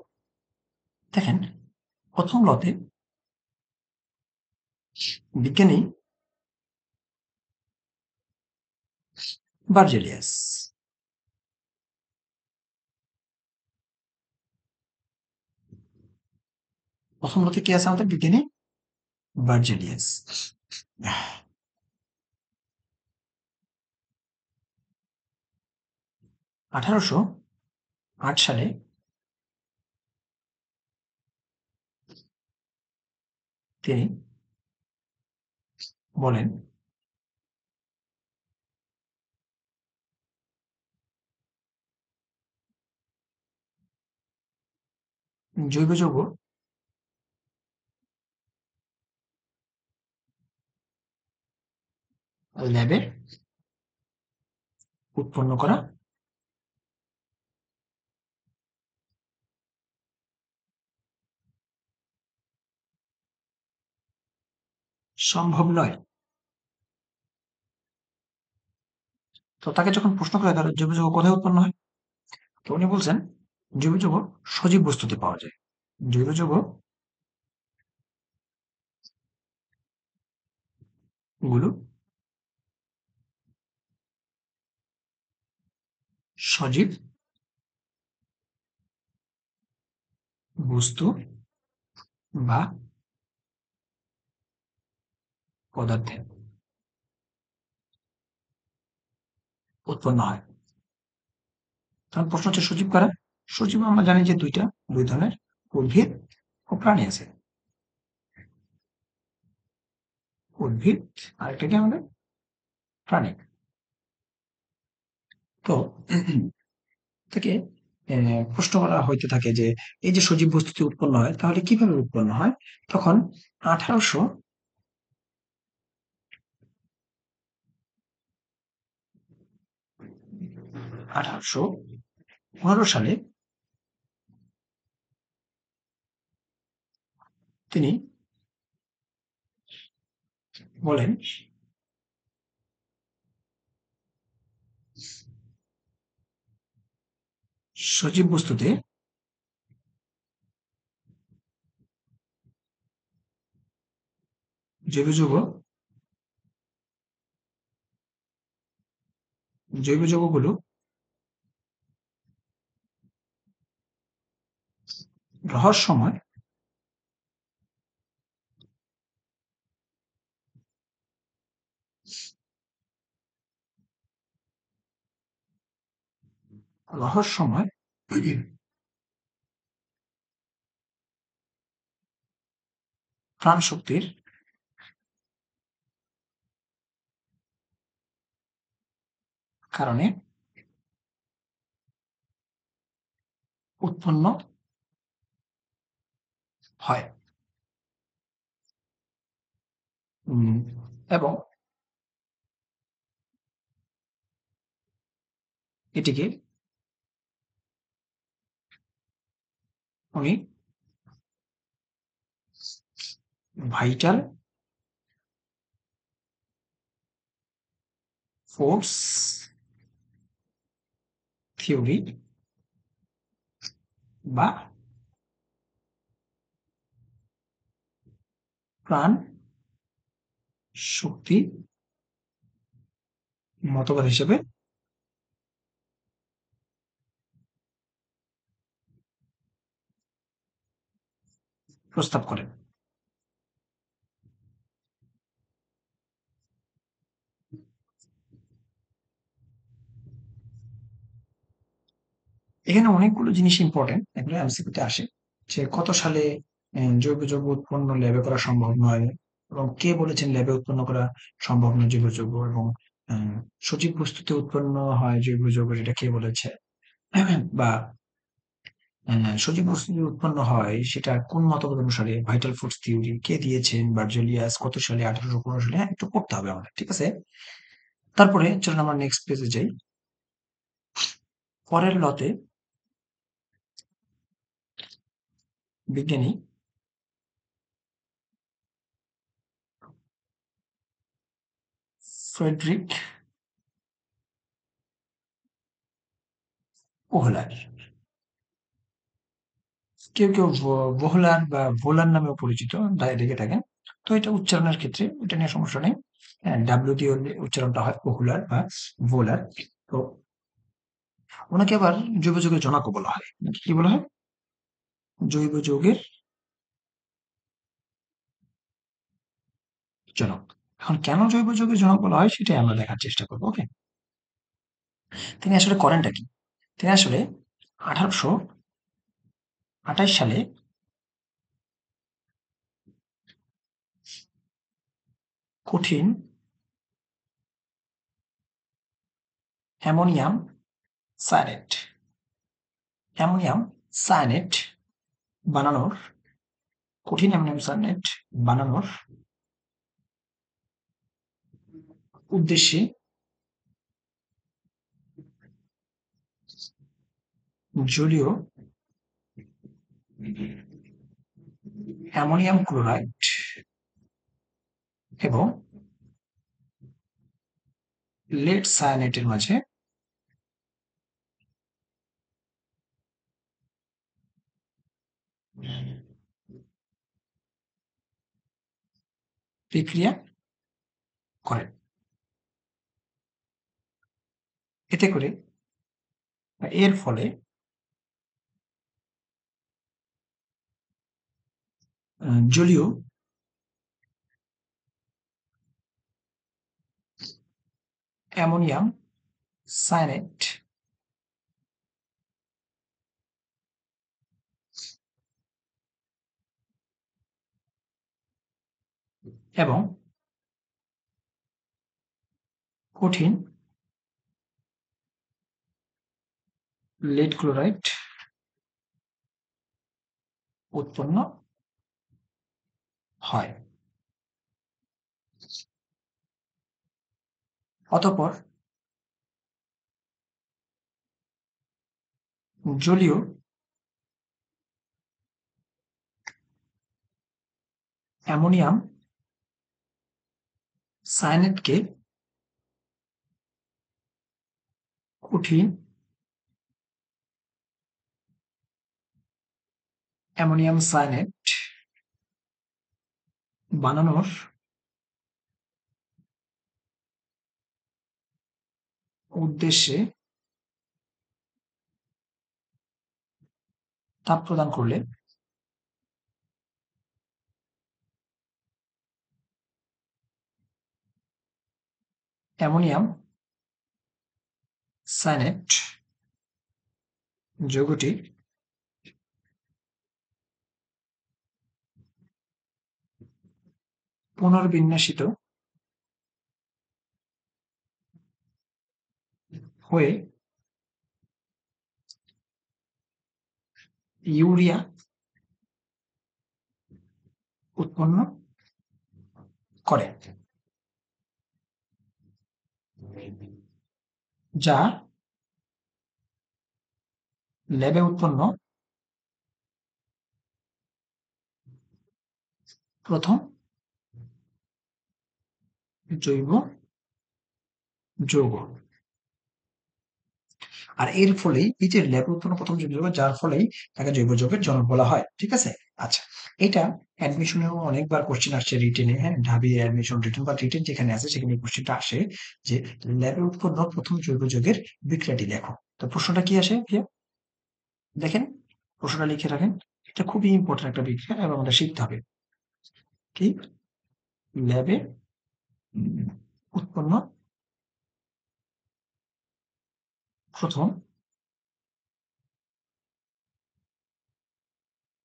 দেখেন, ১ম লতে বিজ্ঞানী বার্জেলিয়াস। ১ম লতে কে আছে আমাদের? বিজ্ঞানী বার্জেলিয়াস। ১৮০৮ সালে তিনি বলেন জৈব যৌগ ল্যাবে উৎপন্ন করা সম্ভব নয়। তো তাকে যখন প্রশ্ন করা হয় তাহলে জৈব যৌগ কোথায় উৎপন্ন হয়? তো উনি বলছেন জৈব যৌগ সজীব বস্তুতে পাওয়া যায়। জৈব যৌগ গুলো সজীব বস্তু বা পদার্থে উৎপন্ন হয়। তখন প্রশ্ন হচ্ছে সজীব কারা? সজীব আমরা জানি যে দুই ধরনের, উদ্ভিদ ও প্রাণী আছে। উদ্ভিদ আরেকটা কি আমাদের প্রাণী। তো থেকে প্রশ্ন করা হইতে থাকে যে এই যে সজীব বস্তুতে উৎপন্ন হয় তাহলে কিভাবে উৎপন্ন হয়? তখন 1800 1815 সালে তিনি বলেন সজীব বস্তুতে জৈব যৌগ জৈব যৌগগুলো রহস্যময় রহস্যময় প্রাণশক্তির কারণে উৎপন্ন হয় এবং এটিকে উনি ভাইটাল ফোর্স থিওরি বা প্রাণ শক্তি মতবাদ হিসেবে প্রস্তাব করেন। এখানে অনেকগুলো জিনিস ইম্পর্টেন্ট, এগুলো এমসিকিউতে আসে যে কত সালে জৈব যৌগ উৎপন্ন ল্যাবে করা সম্ভব নয় এবং কে বলেছেন ল্যাবে উৎপন্ন করা সম্ভব নয় জৈব যৌগ, এবং সজীব বস্তুতে উৎপন্ন হয় জৈব যৌগ, যেটা কে বলেছে, বা সজীব বস্তু যে উৎপন্ন হয় সেটা কোন মতবাদ অনুসারে, ভাইটাল ফোর্স থিওরি কে দিয়েছেন, বার্জেলিয়াস কত সালে, 1815 সালে। হ্যাঁ, একটু পড়তে হবে আমাদের, ঠিক আছে। তারপরে চলুন আমরা নেক্সট পেজে যাই। পরের লতে বিজ্ঞানী ফ্রেডরিক ওহলার, কেউ কেউ ভোহলার বা ভোলার নামেও পরিচিত ডেকে থাকেন। তো এটা উচ্চারণের ক্ষেত্রে এটা নিয়ে সমস্যা নেই, ডাব্লিউ দিয়ে উচ্চারণটা হয় পপুলার বা ভোলার। তো ওনাকে আবার জৈব যৌগের জনকও বলা হয়, নাকি কি বলা হয়, জৈব যৌগের জনক। এখন কেন জৈব যৌগের জনক বলা হয় সেটাই আমরা দেখার চেষ্টা করবো। ওকে, তিনি আসলে করেনটা কি? তিনি আসলে 1828 সালে কঠিন অ্যামোনিয়াম সায়ানেট অ্যামোনিয়াম সায়ানেট বানানোর কঠিন অ্যামোনিয়াম সায়ানেট বানানোর উদ্দেশ্যে জলীয় অ্যামোনিয়াম ক্লোরাইড এবং লেড সায়ানেটের মাঝে প্রক্রিয়া করেন। এতে করে এর ফলে জলীয় অ্যামোনিয়াম সায়ানেট এবং কঠিন লেড ক্লোরাইড উৎপন্ন হয়। অতঃপর জলীয় অ্যামোনিয়াম সায়ানেটকে কঠিন অ্যামোনিয়াম সায়ানেট বানানোর উদ্দেশ্যে তাপ প্রদান করলে অ্যামোনিয়াম সায়ানেট যৌগটি পুনর্বিন্যাসিত হয়ে ইউরিয়া উৎপন্ন করে, যা ল্যাবে উৎপন্ন প্রথম জৈব যৌগ। আর এর ফলেই এই যে ল্যাবে উৎপন্ন প্রথম জৈব যৌগ, যার ফলেই তাকে জৈব যৌগের জনক বলা হয়। ঠিক আছে? আচ্ছা, এটা অ্যাডমিশনেও অনেকবার কোশ্চেন আসছে রিটেনে, হ্যাঁ, ঢাবি অ্যাডমিশন রিটেন বা রিটেন যেখানে আছে সেখানে কোশ্চেনটা আসে যে ল্যাবে উৎপন্ন প্রথম জৈব যৌগের বিক্রিয়াটি লেখো। তো প্রশ্নটা কি আসে ভাইয়া? দেখেন, প্রশ্নটা লিখে রাখেন। এটা খুবই ইম্পর্টেন্ট একটা বিক্রিয়া এবং এটা শিখতে হবে। কি? ল্যাবে উৎপন্ন প্রথম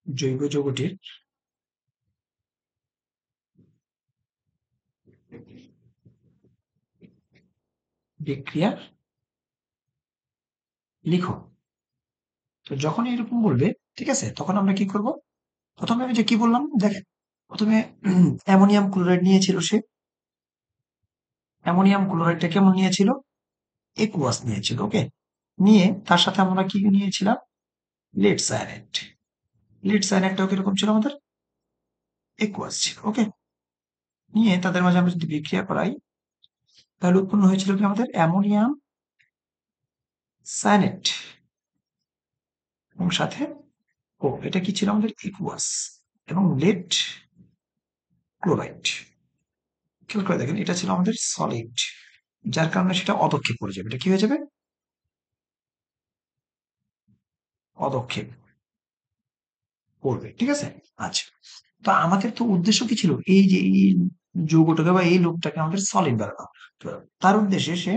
জৈব যৌগটির বিক্রিয়া লিখো। তো যখন এরকম বলবে, ঠিক আছে, তখন আমরা কি করব? প্রথমে আমি যে কি বললাম দেখেন, প্রথমে অ্যামোনিয়াম ক্লোরাইড নিয়েছিল সে। অ্যামোনিয়াম ক্লোরাইডটা কেমন নিয়েছিল? একুয়াস নিয়েছিল। ওকে, নিয়ে তার সাথে আমরা কি নিয়েছিলাম? Lead cyanide. লিড সায়ানাইডটাও কিরকম ছিল আমাদের? একুয়াস ছিল। ওকে, নিয়ে তাদের মাঝে আমরা যদি বিক্রিয়া করাই, তাহলে উৎপন্ন হয়েছিল কি আমাদের? অ্যামোনিয়াম সায়ানাইড এবং সাথে এটা কি ছিল আমাদের? একুয়াস এবং লিড ক্লোরাইড। খেয়াল করে দেখেন, এটা ছিল আমাদের সলিড, যার কারণে সেটা অদক্ষেপ পড়ে যাবে। এটা কি হয়ে যাবে? অদক্ষেপ পড়বে। ঠিক আছে? আচ্ছা, তো আমাদের তো উদ্দেশ্য কি ছিল? এই যে এই যৌগটাকে বা এই লোকটাকে আমাদের সলিড বানানো। তো তার উদ্দেশ্যে সে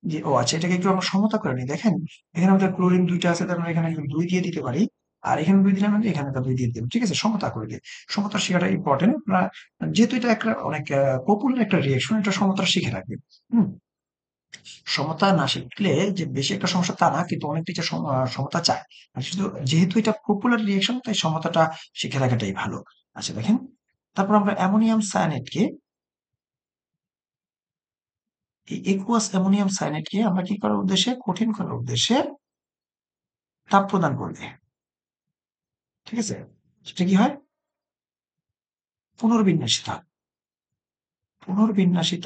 যে, ও আচ্ছা, এটাকে একটু আমরা সমতা করে নিই। দেখেন, এখানে আমাদের ক্লোরিন দুইটা আছে, তার মানে এখানে দুই দিয়ে দিতে পারি। আর এখানে দুই দিলাম, মানে এখানে দুই দিয়ে দিলাম। ঠিক আছে? সমতা করে দিই। সমতা শেখাটা ইম্পর্টেন্ট। আপনারা যেহেতু এটা একটা অনেক পপুলার একটা রিয়েকশন, এটা সমতা শিখে রাখবেন। হুম, সমতা না শিখলে যে বেশি একটা সমস্যা তা না, কিন্তু অনেক টিচার সমতা চায়। আর শুধু যেহেতু এটা পপুলার রিয়েকশন, তাই সমতাটা শিখে রাখাটাই ভালো। আচ্ছা দেখেন, তারপর আমরা অ্যামোনিয়াম সায়ানাইডকে, এই একুয়াস অ্যামোনিয়াম সায়ানাইডকে আমরা কি করার উদ্দেশ্যে? কঠিন করার উদ্দেশ্যে তাপ প্রদান করবে। ঠিক আছে? সেটা কি হয়? পুনর্বিন্যাসিত হয়। পুনর্বিন্যাসিত,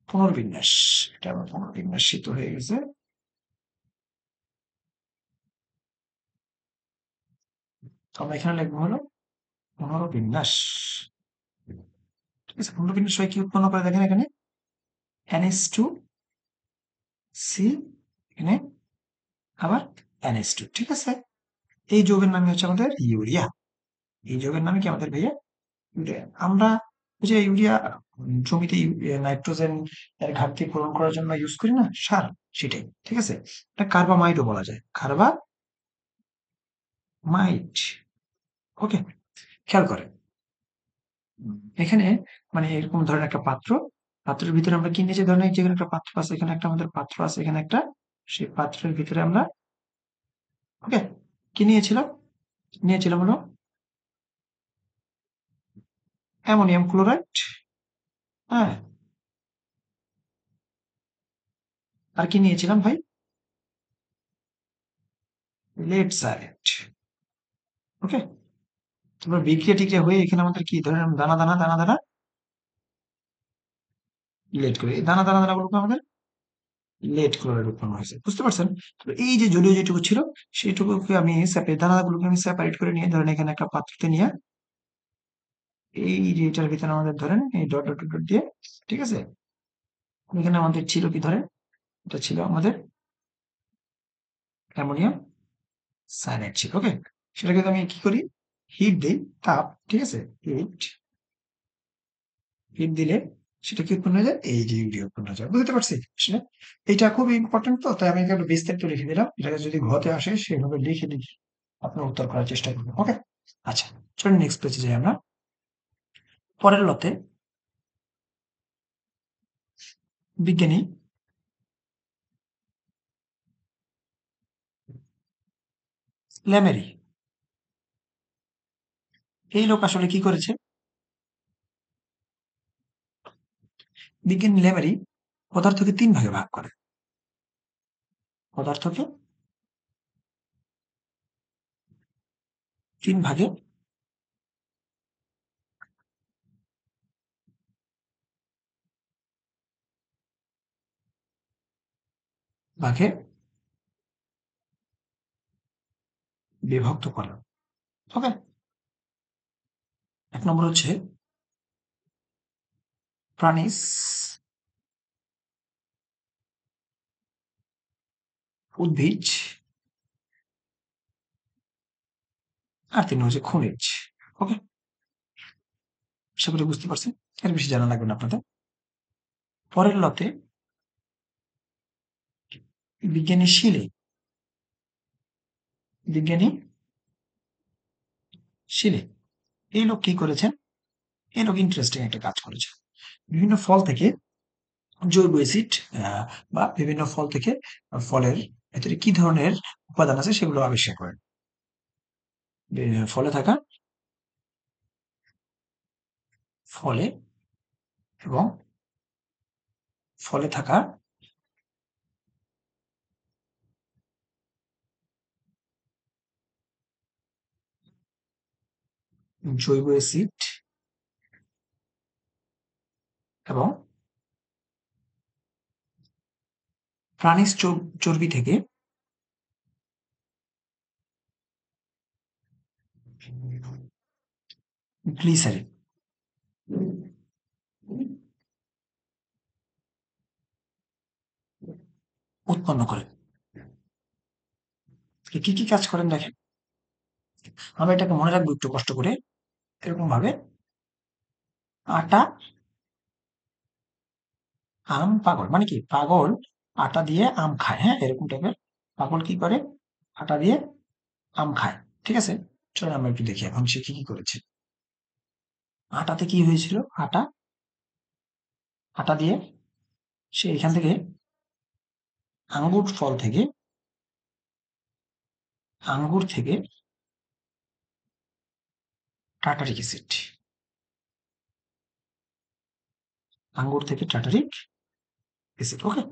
পুনর্বিন্যাস, এটা আমার পুনর্বিন্যাসিত হয়ে গেছে। তো আমরা এখানে লিখবো হলো পুনর্বিন্যাস। ঠিক আছে? পুনর্বিন্যাস হয়ে কি উৎপন্ন করে দেখেন এখানে? NH2 সি, এখানে আবার NH2। ঠিক আছে? এই যৌগের নামই হচ্ছে আমাদের ইউরিয়া। এই যৌগের নামে কি আমাদের ভাইয়া? ইউরিয়া। আমরা ওই যে ইউরিয়া জমিতে নাইট্রোজেন এর ঘাটতি পূরণ করার জন্য ইউজ করি না, সার, সেটাই। ঠিক আছে? এটা কার্বামাইডও বলা যায়, কার্বামাইড। ওকে, খেয়াল করেন, এখানে মানে এরকম ধরেন একটা পাত্র, পাত্রের ভিতরে আমরা কি নিয়েছি? ধরেন যেখানে একটা পাত্র আছে, এখানে একটা আমাদের পাত্র আছে, এখানে একটা, সেই পাত্রের ভিতরে আমরা, ওকে, কি নিয়েছিলাম? নিয়েছিলাম হলো অ্যামোনিয়াম ক্লোরাইড। হ্যাঁ, আর কি নিয়েছিলাম ভাই? Lead side. ওকে, তারপর বিক্রিয়া টিক্রিয়া হয়ে এখানে আমাদের কি ধরেন দানা দানা দানা দানা লেড করে, এই দানা দানা দানাগুলো আমাদের লেড ক্লোরাইড উৎপন্ন হয়েছে। বুঝতে পারছেন? তো এই যে জলীয় যেটুকু ছিল, সেইটুকুকে আমি দানাগুলোকে আমি সেপারেট করে নিয়ে ধরেন এখানে একটা পাত্রতে নিয়ে, এই যে এটার ভিতরে আমাদের ধরেন এই ডট ডট ডট দিয়ে, ঠিক আছে, এখানে আমাদের ছিল কি ধরেন, এটা ছিল আমাদের অ্যামোনিয়াম সায়ানাইড ছিল। ওকে, সেটাকে আমি কি করি? হিট দিই, তাপ। ঠিক আছে? হিট, হিট দিলে সেটা কি উৎপন্ন হয়ে যায়? এই যে ইউরিয়া উৎপন্ন হয়ে যায়। বুঝতে পারছি? আসলে এটা খুবই ইম্পোর্টেন্ট, তো তাই আমি এখানে একটু বিস্তারিত লিখে দিলাম। এটাকে যদি ঘতে আসে সেভাবে লিখে লিখে আপনার উত্তর করার চেষ্টা করবেন। ওকে? আচ্ছা, চলুন নেক্সট পেজে যাই আমরা। পরের লতে বিজ্ঞানী ল্যামেরি, এই লোক আসলে কি করেছে? বিজ্ঞানী ল্যামেরি পদার্থকে ৩ ভাগে ভাগ করে। পদার্থকে ৩ ভাগে ভাগে বিভক্ত করে। ওকে? ১ নম্বর হচ্ছে প্রাণিজ, উদ্ভিজ, আর ৩ হচ্ছে খনিজ। ওকে? আশা করি বুঝতে পারছেন। এর বেশি জানা লাগবে না আপনাদের। পরের লতে বিজ্ঞানী শিলে, বিজ্ঞানী শিলে এই লোক কি করেছেন? এই লোক ইন্টারেস্টিং একটা কাজ করেছে। বিভিন্ন ফল থেকে জৈব অ্যাসিড বা বিভিন্ন ফল থেকে ফলের ভেতরে কি ধরনের উপাদান আছে সেগুলো আবিষ্কার করেন। ফলে থাকা, ফলে এবং ফলে থাকা জৈব অ্যাসিড এবং প্রাণীজ চর্বি থেকে গ্লিসারিন উৎপন্ন করে। কি কি কাজ করেন দেখেন। আমরা এটাকে মনে রাখবো একটু কষ্ট করে, এরকম ভাবে আটা, আম, পাগল। মানে কি? পাগল আটা দিয়ে আম খায়। হ্যাঁ, এরকম টাইপের। পাগল কি করে? আটা দিয়ে আম খায়। ঠিক আছে? চলুন আমরা একটু দেখি এখন সে কি কি করেছে। আটাতে কি হয়েছিল? আটা, আটা দিয়ে সে এখান থেকে আঙ্গুর ফল থেকে, আঙ্গুর থেকে টার্টারিক অ্যাসিড, আঙ্গুর থেকে টার্টারিক অ্যাসিড। ওকে?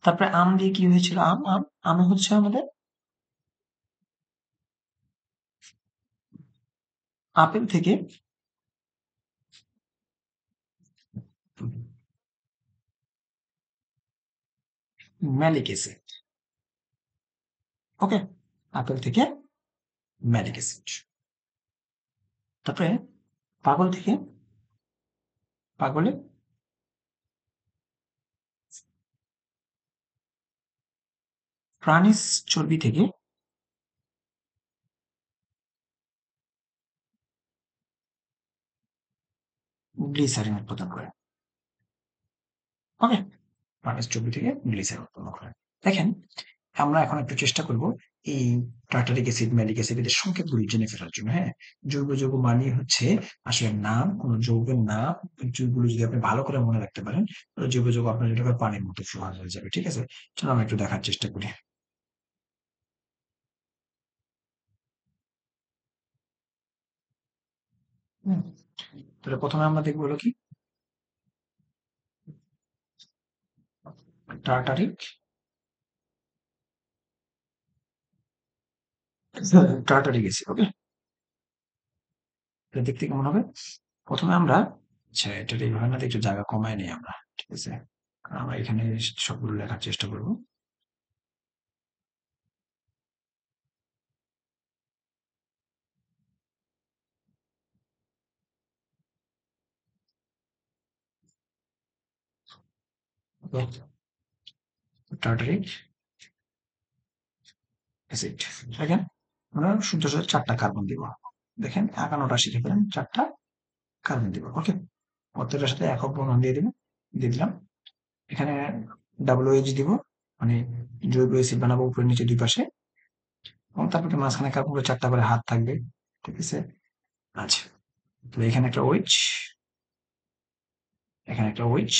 তারপরে আম দিয়ে কি হয়েছিল? আমে হচ্ছে আমাদের আপেল থেকে ম্যালিক অ্যাসিড। ওকে? আপেল থেকে ম্যালিক অ্যাসিড। তারপরে পাগল থেকে, পাগলে প্রাণীজ চর্বি থেকে গ্লিসারিন উৎপাদন করে। ওকে? প্রাণীজ চর্বি থেকে গ্লিসারিন উৎপন্ন করে। দেখেন, আমরা এখন একটু চেষ্টা করব এই টার্টারিক অ্যাসিড, ম্যালিক অ্যাসিড এদের সংকেতগুলি জেনে ফেলার জন্য। হ্যাঁ? জৈব যৌগ মানে হচ্ছে আসলে নাম, কোন যৌগের নাম, যৌগগুলো যদি আপনি ভালো করে মনে রাখতে পারেন, তাহলে জৈব যৌগ আপনার যেটা পানির মতো সহজ হয়ে যাবে। ঠিক আছে? চলো আমরা একটু দেখার চেষ্টা করি। হুম, তাহলে প্রথমে আমরা দেখবো হলো কি টার্টারিক, টার্টারিক অ্যাসিড। ওকে? এটা দেখতে কেমন হবে? প্রথমে আমরা, আচ্ছা এটার এইভাবে না, একটু জায়গা কমায় নিই আমরা। ঠিক আছে? কারণ আমরা এখানে সবগুলো লেখার চেষ্টা করবো। Tartaric acid. দেখেন, আমরা শুদ্ধ সোজা ৪টা কার্বন দিব। দেখেন ৫১টা ৮০ থেকে ৪টা কার্বন দিব। ওকে? প্রত্যেকটার সাথে একক বন্ধন দিয়ে দিলাম। এখানে WH দিব, মানে জৈব অ্যাসিড বানাবো উপরে নিচে দুই পাশে, এবং তারপরে মাঝখানে কার্বন 4টা করে হাত থাকবে। ঠিক আছে? আচ্ছা, তো এখানে একটা OH, এখানে একটা OH,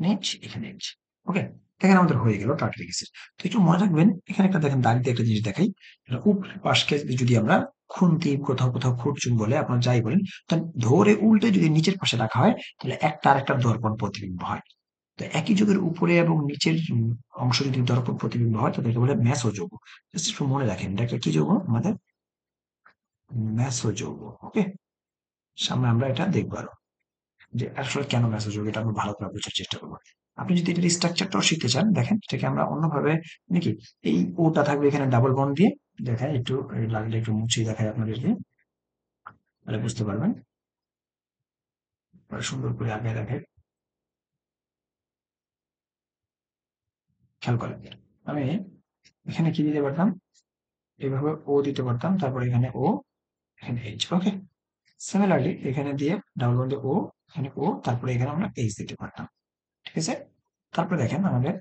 নেট, এখানে H। ওকে, এখানে আমাদের হয়ে গেল টার্টারিক অ্যাসিড। তো একটু মনে রাখবেন, এখানে একটা দেখেন দাগ দিয়ে একটা জিনিস দেখাই। উপরের পাশকে যদি আমরা খুন্তি, কোথাও কোথাও খুরচুন বলে, আপনার যাই বলেন, তো ধরে উল্টে যদি নিচের পাশে রাখা হয়, তাহলে একটা আরেকটার দর্পণ প্রতিবিম্ব হয়। তো একই যৌগের উপরে এবং নিচের অংশ যদি দর্পণ প্রতিবিম্ব হয়, তাদেরকে বলে মেসোযৌগ। জাস্ট একটু মনে রাখেন, এটা একটা কি যৌগ আমাদের? মেসোযৌগ। ওকে, সামনে আমরা এটা দেখবো আরো, যে আসলে কেন মেসেজ হবে, এটা আমরা ভালো করে বোঝার চেষ্টা করবো। আপনি যদি এটার স্ট্রাকচারটাও শিখতে চান, দেখেন এটাকে আমরা অন্যভাবে নাকি, এই ওটা থাকবে এখানে ডাবল বন্ড দিয়ে, দেখায় একটু, লাগলে একটু মুছিয়ে দেখায় আপনাদেরকে, তাহলে বুঝতে পারবেন। সুন্দর করে আগে দেখায়, খেয়াল করেন। আমি এখানে কি দিতে পারতাম, এইভাবে ও দিতে পারতাম, তারপর এখানে ও, এখানে এইচ। ওকে, সিমিলারলি এখানে দিয়ে ডাবল বন্ডে ও, এখানে ও, তারপরে এখানে আমরা এইচ দিতে পারতাম। ঠিক আছে? তারপরে দেখেন আমাদের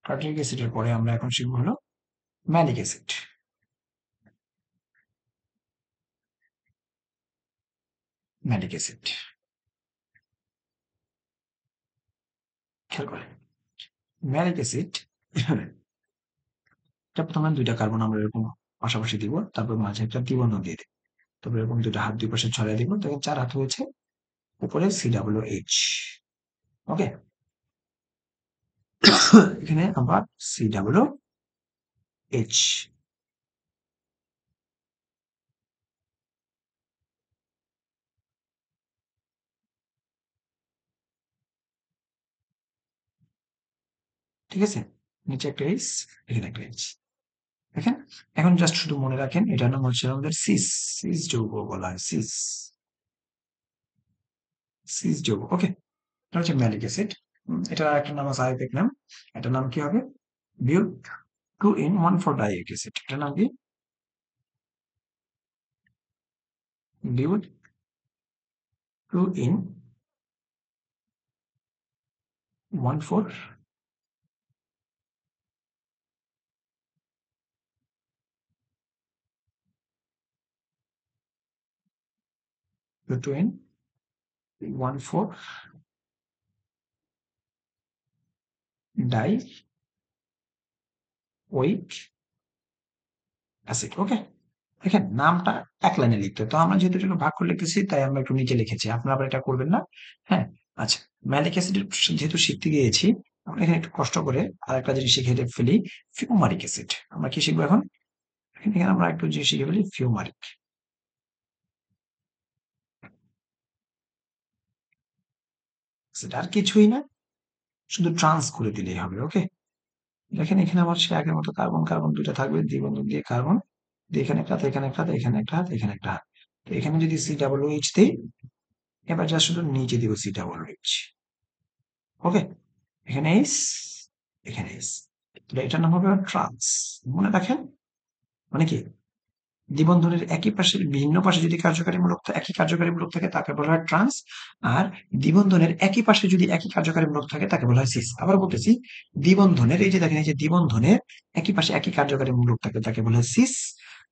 টার্টারিক অ্যাসিডের পরে আমরা এখন শিখবো হলো ম্যালিক অ্যাসিড। ম্যালিক অ্যাসিড, খেয়াল করেন। ম্যালিক অ্যাসিড, এটা প্রথমে দুইটা কার্বন আমরা এরকম পাশাপাশি দিব, তারপর মাঝে একটা দ্বিবন্ধন দিয়ে দিব, তারপর এরকম দুইটা হাত দুই পাশে ছড়াই দিব, দেখেন 4 হাত হয়েছে, উপরে COH। ওকে, এখানে আবার COH। ঠিক আছে? নিচে একটা এইচ, এখানে একটা এইচ। দেখেন, এখন জাস্ট শুধু মনে রাখেন, এটার নাম হচ্ছে আমাদের সিস। সিস যৌগ বলা হয়, সিস, সিস যৌগ। ওকে, এটা হচ্ছে ম্যালিক অ্যাসিড। এটার আরেকটা নাম আছে, আইউপিএক নাম। এটার নাম কি হবে? বিউট 2 in 1,4 ডাইইউরিক অ্যাসিড। এটার নাম কি? বিউট 2 in 1,4 2 in 1,4 ডাইওয়িক অ্যাসিড। ওকে, দেখেন নামটা এক লাইনে লিখতে, তো আমরা যেহেতু এটা ভাগ করে লিখতেছি, তাই আমরা একটু নিচে লিখেছি, আপনারা আবার এটা করবেন না। হ্যাঁ, আচ্ছা, ম্যালিক অ্যাসিড যেহেতু শিখতে গিয়েছি, আমরা এখানে একটু কষ্ট করে আরেকটা জিনিস শিখে ফেলি, ফিউমারিক অ্যাসিড। আমরা কি শিখবো এখন? এখানে আমরা একটু জিনিস শিখে ফেলি, ফিউমারিক অ্যাসিড। আর কিছুই না, শুধু ট্রান্স করে দিলেই হবে। ওকে, দেখেন এখানে আমার সে আগের মতো কার্বন কার্বন দুইটা থাকবে, দ্বিবন্ধন দিয়ে কার্বন দিয়ে, এখানে একটা হাত, এখানে একটা হাত, এখানে একটা হাত, এখানে একটা হাত। তো এখানে যদি COH দিই, এবার যা শুধু নিচে দিব COH। ওকে, এখানে এইচ, এখানে এইচ, এটার নাম হবে ট্রান্স। মনে রাখেন, মানে কি, দ্বিবন্ধনের একই পাশে ভিন্ন পাশে যদি কার্যকারীমূলক একই কার্যকারীমূলক থাকে, তাকে বলা হয় ট্রান্স। আর দ্বিবন্ধনের একই পাশে যদি একই কার্যকারীমূলক থাকে, তাকে বলা হয় সিস। আবার বলতেছি, দ্বিবন্ধনের, এই যে দেখেন, এই যে দ্বিবন্ধনের একই পাশে একই কার্যকারীমূলক থাকে, তাকে বলা হয় সিস।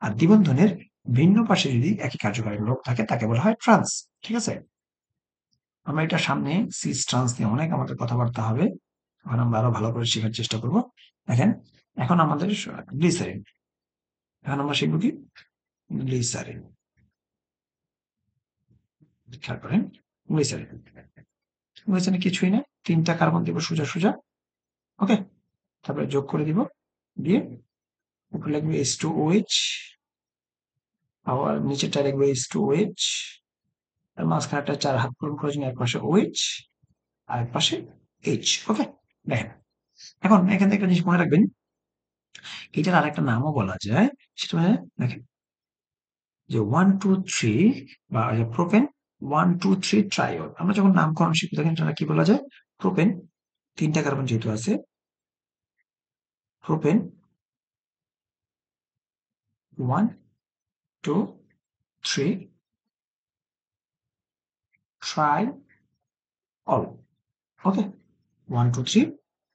আর দ্বিবন্ধনের ভিন্ন পাশে যদি একই কার্যকারীমূলক থাকে, তাকে বলা হয় ট্রান্স। ঠিক আছে? আমরা এটা সামনে সিস ট্রান্স নিয়ে অনেক আমাদের কথাবার্তা হবে, এখন আমরা আরো ভালো করে শেখার চেষ্টা করব। দেখেন, এখন আমাদের গ্লিসারিন, এখন আমরা শিখবো কি? গ্লিসারিন, খেয়াল করেন, গ্লিসারিন। গ্লিসারিন কিছুই না, 3টা কার্বন দিব সোজা সোজা। ওকে, তারপরে যোগ করে দিব, দিয়ে উপরে লিখবে H2OH, আবার নিচেরটা লিখবে H2OH, আর মাঝখানে একটা 4 হাত পূরণ করার জন্য এক পাশে OH আর এক পাশে H। ওকে, দেখেন, এখন এখান থেকে একটা জিনিস মনে রাখবেন, এটার আর একটা নামও বলা যায়, সেটা মানে দেখেন, যে 1 2 3, বা প্রোপেন 1 2 3 ট্রাইওল। আমরা যখন নামকরণ শিখি, দেখেন এটা কি বলা যায়? প্রোপেন, 3টা কার্বন যেহেতু আছে, প্রোপেন 1 2 3 try all. ওকে, 1 2 3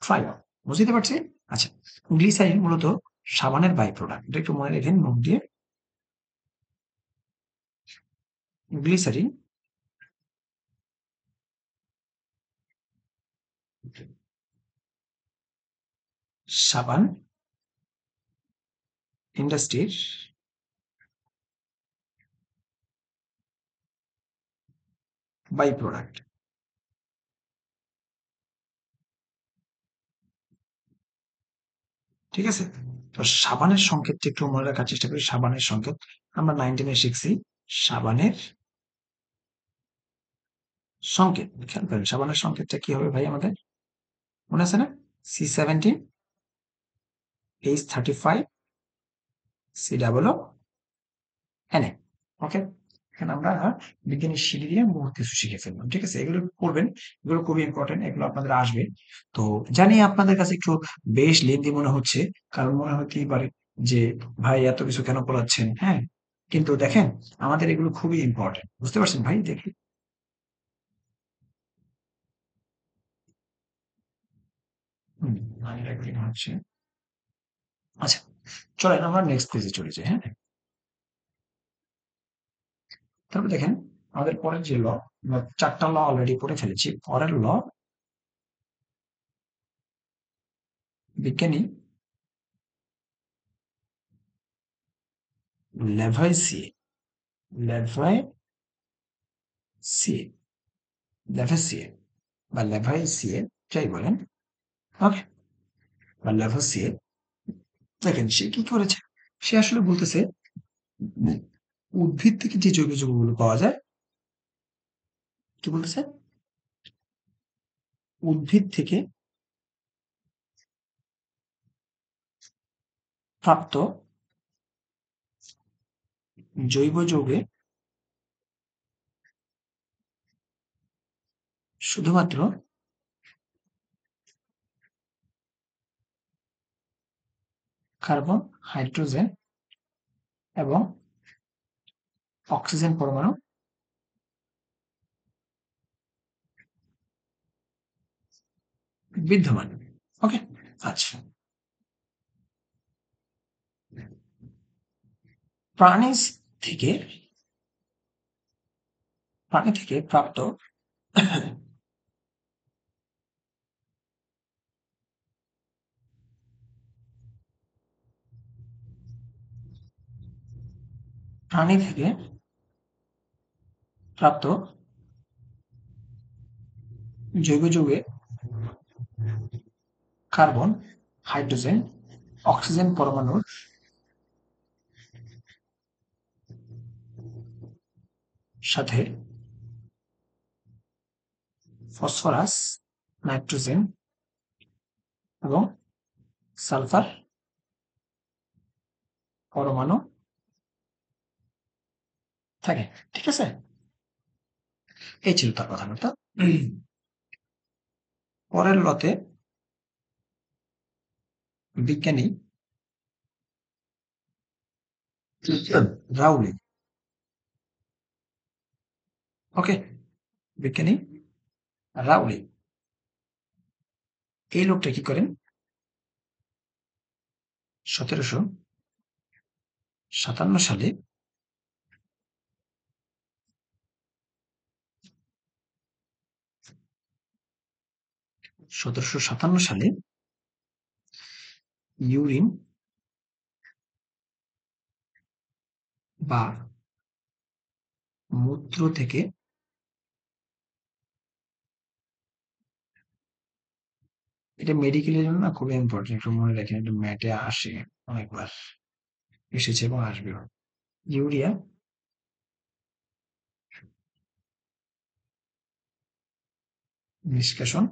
try all. বুঝতে পারছি? আচ্ছা, গ্লিসারিন মূলত সাবানের বাই প্রোডাক্ট। এটা একটু মনে রেখেন নোট দিয়ে। গ্লিসারিন সাবান ইন্ডাস্ট্রির বাই প্রোডাক্ট। ঠিক আছে? তো সাবানের সংকেতটা একটু মনে রাখার চেষ্টা করি। সাবানের সংকেত আমরা 19 এ শিখছি। সাবানের সংকেত খেয়াল করেন, সাবানের সংকেতটা কি হবে ভাই আমাদের? মনে আছে না? C17 H35 COO Na। ওকে, এখানে আমরা বিজ্ঞানের সিঁড়ি দিয়ে বহুত কিছু শিখে ফেললাম। ঠিক আছে, এগুলো পড়বেন, এগুলো খুবই ইম্পর্টেন্ট, এগুলো আপনাদের আসবে। তো জানি আপনাদের কাছে একটু বেশ লেন্দি মনে হচ্ছে, কারণ মনে হতেই পারে যে ভাই এত কিছু কেন পড়াচ্ছেন, হ্যাঁ? কিন্তু দেখেন, আমাদের এগুলো খুবই ইম্পর্টেন্ট। বুঝতে পারছেন ভাই? দেখি। হুম, এটা কি হচ্ছে? আচ্ছা, চলেন আমরা নেক্সট পেজে চলে যাই, হ্যাঁ? তারপর দেখেন, আমাদের পরের যে ল, আমরা ৪ টা ল অলরেডি পড়ে ফেলেছি। পরের ল, বিজ্ঞানী ল্যাভয়েসিয়ে ল্যাভয়েসিয়ে ল্যাভেসিয়ে বা ল্যাভয়েসিয়ে, যাই বলেন, ওকে, বা ল্যাভয়েসিয়ে, দেখেন সে কি করেছে? সে আসলে বলতেছে উদ্ভিদ থেকে যে জৈব যৌগগুলো পাওয়া যায়, কি বলতেছে? উদ্ভিদ থেকে প্রাপ্ত জৈব যৌগে শুধুমাত্র কার্বন, হাইড্রোজেন এবং অক্সিজেন পরমাণু বিদ্যমান। ওকে, আচ্ছা, প্রাণী থেকে প্রাপ্ত প্রাণী থেকে প্রাপ্ত জৈব যৌগে কার্বন, হাইড্রোজেন, অক্সিজেন পরমাণুর সাথে ফসফরাস, নাইট্রোজেন এবং সালফার পরমাণু থাকে। ঠিক আছে, এই ছিল তার কথাবার্তা। পরের লতে বিজ্ঞানী রাউলি, ওকে, বিজ্ঞানী রাউলি, এই লোকটা কি করেন? 1757 সালে 1757 সালে ইউরিন বা মূত্র থেকে এটা মেডিকেলের জন্য না খুবই ইম্পর্টেন্ট, একটু মনে রাখেন, একটু ম্যাটে আসে অনেকবার, এসেছে এবং আসবেও। ইউরিয়া নিষ্কাশন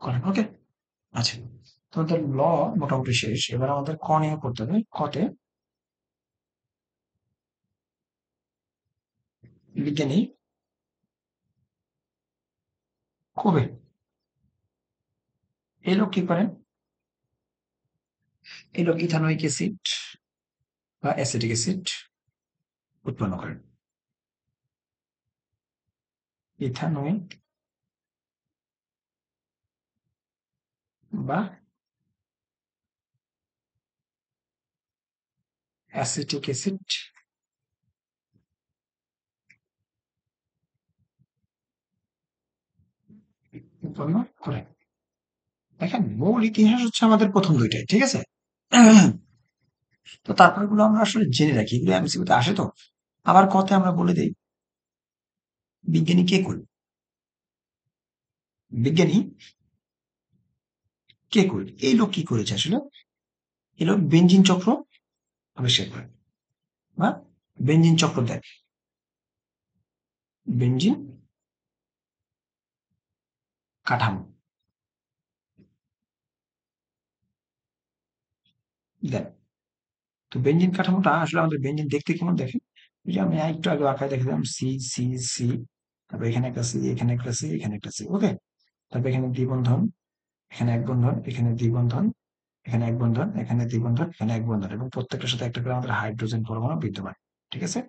করেন। ওকে, আচ্ছা, তোমাদের ল মোটামুটি শেষ। এবার আমাদের ক নিয়ে করতে হবে। কতে বিজ্ঞানী কবে, এই লোক কি করেন? এগুলো ইথানোয়িক অ্যাসিড বা অ্যাসিটিক অ্যাসিড উৎপন্ন করেন। ইথানোয়িক বা অ্যাসিটিক অ্যাসিড উৎপন্ন করে। দেখেন, মূল ইতিহাস হচ্ছে আমাদের প্রথম দুইটাই, ঠিক আছে? তো তারপরে গুলো আমরা আসলে জেনে রাখি, এগুলো এমসিকিউতে আসে তো। আবার কথায় আমরা বলে দেই, বিজ্ঞানী কে কুল? বিজ্ঞানী কে কুল এই লোক কি করেছে আসলে? এই লোক বেঞ্জিন চক্র আবিষ্কার করেন বা বেঞ্জিন চক্র দেয়। বেঞ্জিন কাঠামো দেয়। তো বেঞ্জিন কাঠামোটা আসলে আমাদের বেঞ্জিন দেখতে কেমন দেখে? ওই যে আমি একটু আগে আঁকায় দেখালাম, সি সি সি, তারপর এখানে একটা সি, এখানে একটা সি, এখানে একটা সি, ওকে। তারপর এখানে দ্বিবন্ধন, এখানে এক বন্ধন, এখানে দ্বিবন্ধন, এখানে এক বন্ধন, এখানে দ্বিবন্ধন, এখানে এক বন্ধন, এবং প্রত্যেকটার সাথে একটা করে আমাদের হাইড্রোজেন পরমাণু বিদ্যমান, ঠিক আছে?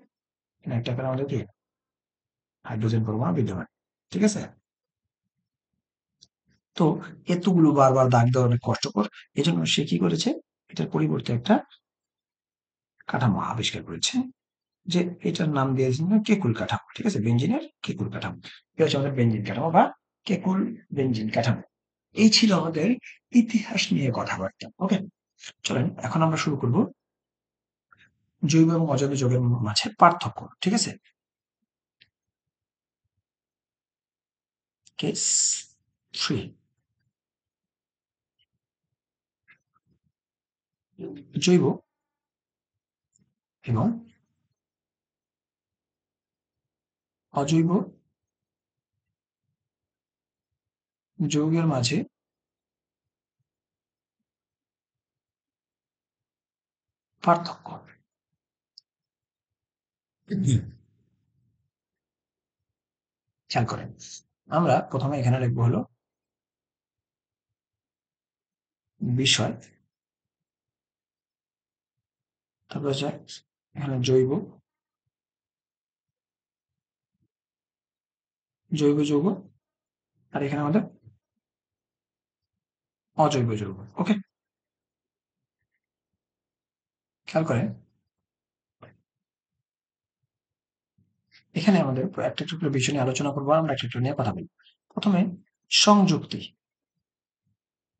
এখানে একটা করে আমাদের কি হাইড্রোজেন পরমাণু বিদ্যমান, ঠিক আছে? তো এতগুলো বারবার দাগ দেওয়া অনেক কষ্টকর। এজন্য সে কি করেছে, এটার পরিবর্তে একটা কাঠামো আবিষ্কার করেছে, যে এটার নাম দিয়েছেন কেকুল কাঠামো, ঠিক আছে? বেঞ্জিনের কেকুল কাঠামো। এটা হচ্ছে আমাদের বেঞ্জিন কাঠামো বা কেকুল বেঞ্জিন কাঠামো। এই ছিল আমাদের ইতিহাস নিয়ে কথাবার্তা, ওকে। চলেন এখন আমরা শুরু করব জৈব এবং অজৈব যৌগের মাঝে পার্থক্য, ঠিক আছে? কেস 3, জৈব এবং অজৈব যৌগের মাঝে পার্থক্য। খেয়াল করেন, আমরা প্রথমে এখানে লিখবো হলো বিষয়, তারপর হচ্ছে এখানে জৈব, জৈব যৌগ, আর এখানে আমাদের অজৈব যৌগ, ওকে। খেয়াল করেন, এখানে আমাদের একটা একটা করে বিষয় নিয়ে আলোচনা করবো, আমরা একটা একটা নিয়ে কথা বলবো। প্রথমে সংযুক্তি।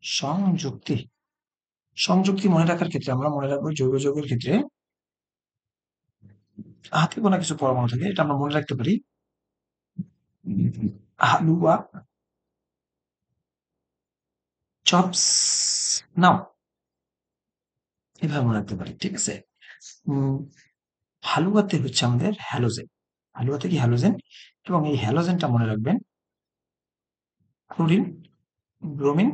সংযুক্তি, সংযুক্তি মনে রাখার ক্ষেত্রে আমরা মনে রাখবো জৈব যৌগের ক্ষেত্রে হাতে গোনা কিছু পরমাণু থাকে, এটা আমরা মনে রাখতে পারি হালুয়া চপস নাও, এভাবে মনে রাখতে পারি, ঠিক আছে? উম, হালুয়াতে হচ্ছে আমাদের হ্যালোজেন, হালুয়াতে কি হ্যালোজেন, এবং এই হ্যালোজেনটা মনে রাখবেন ক্লোরিন, ব্রোমিন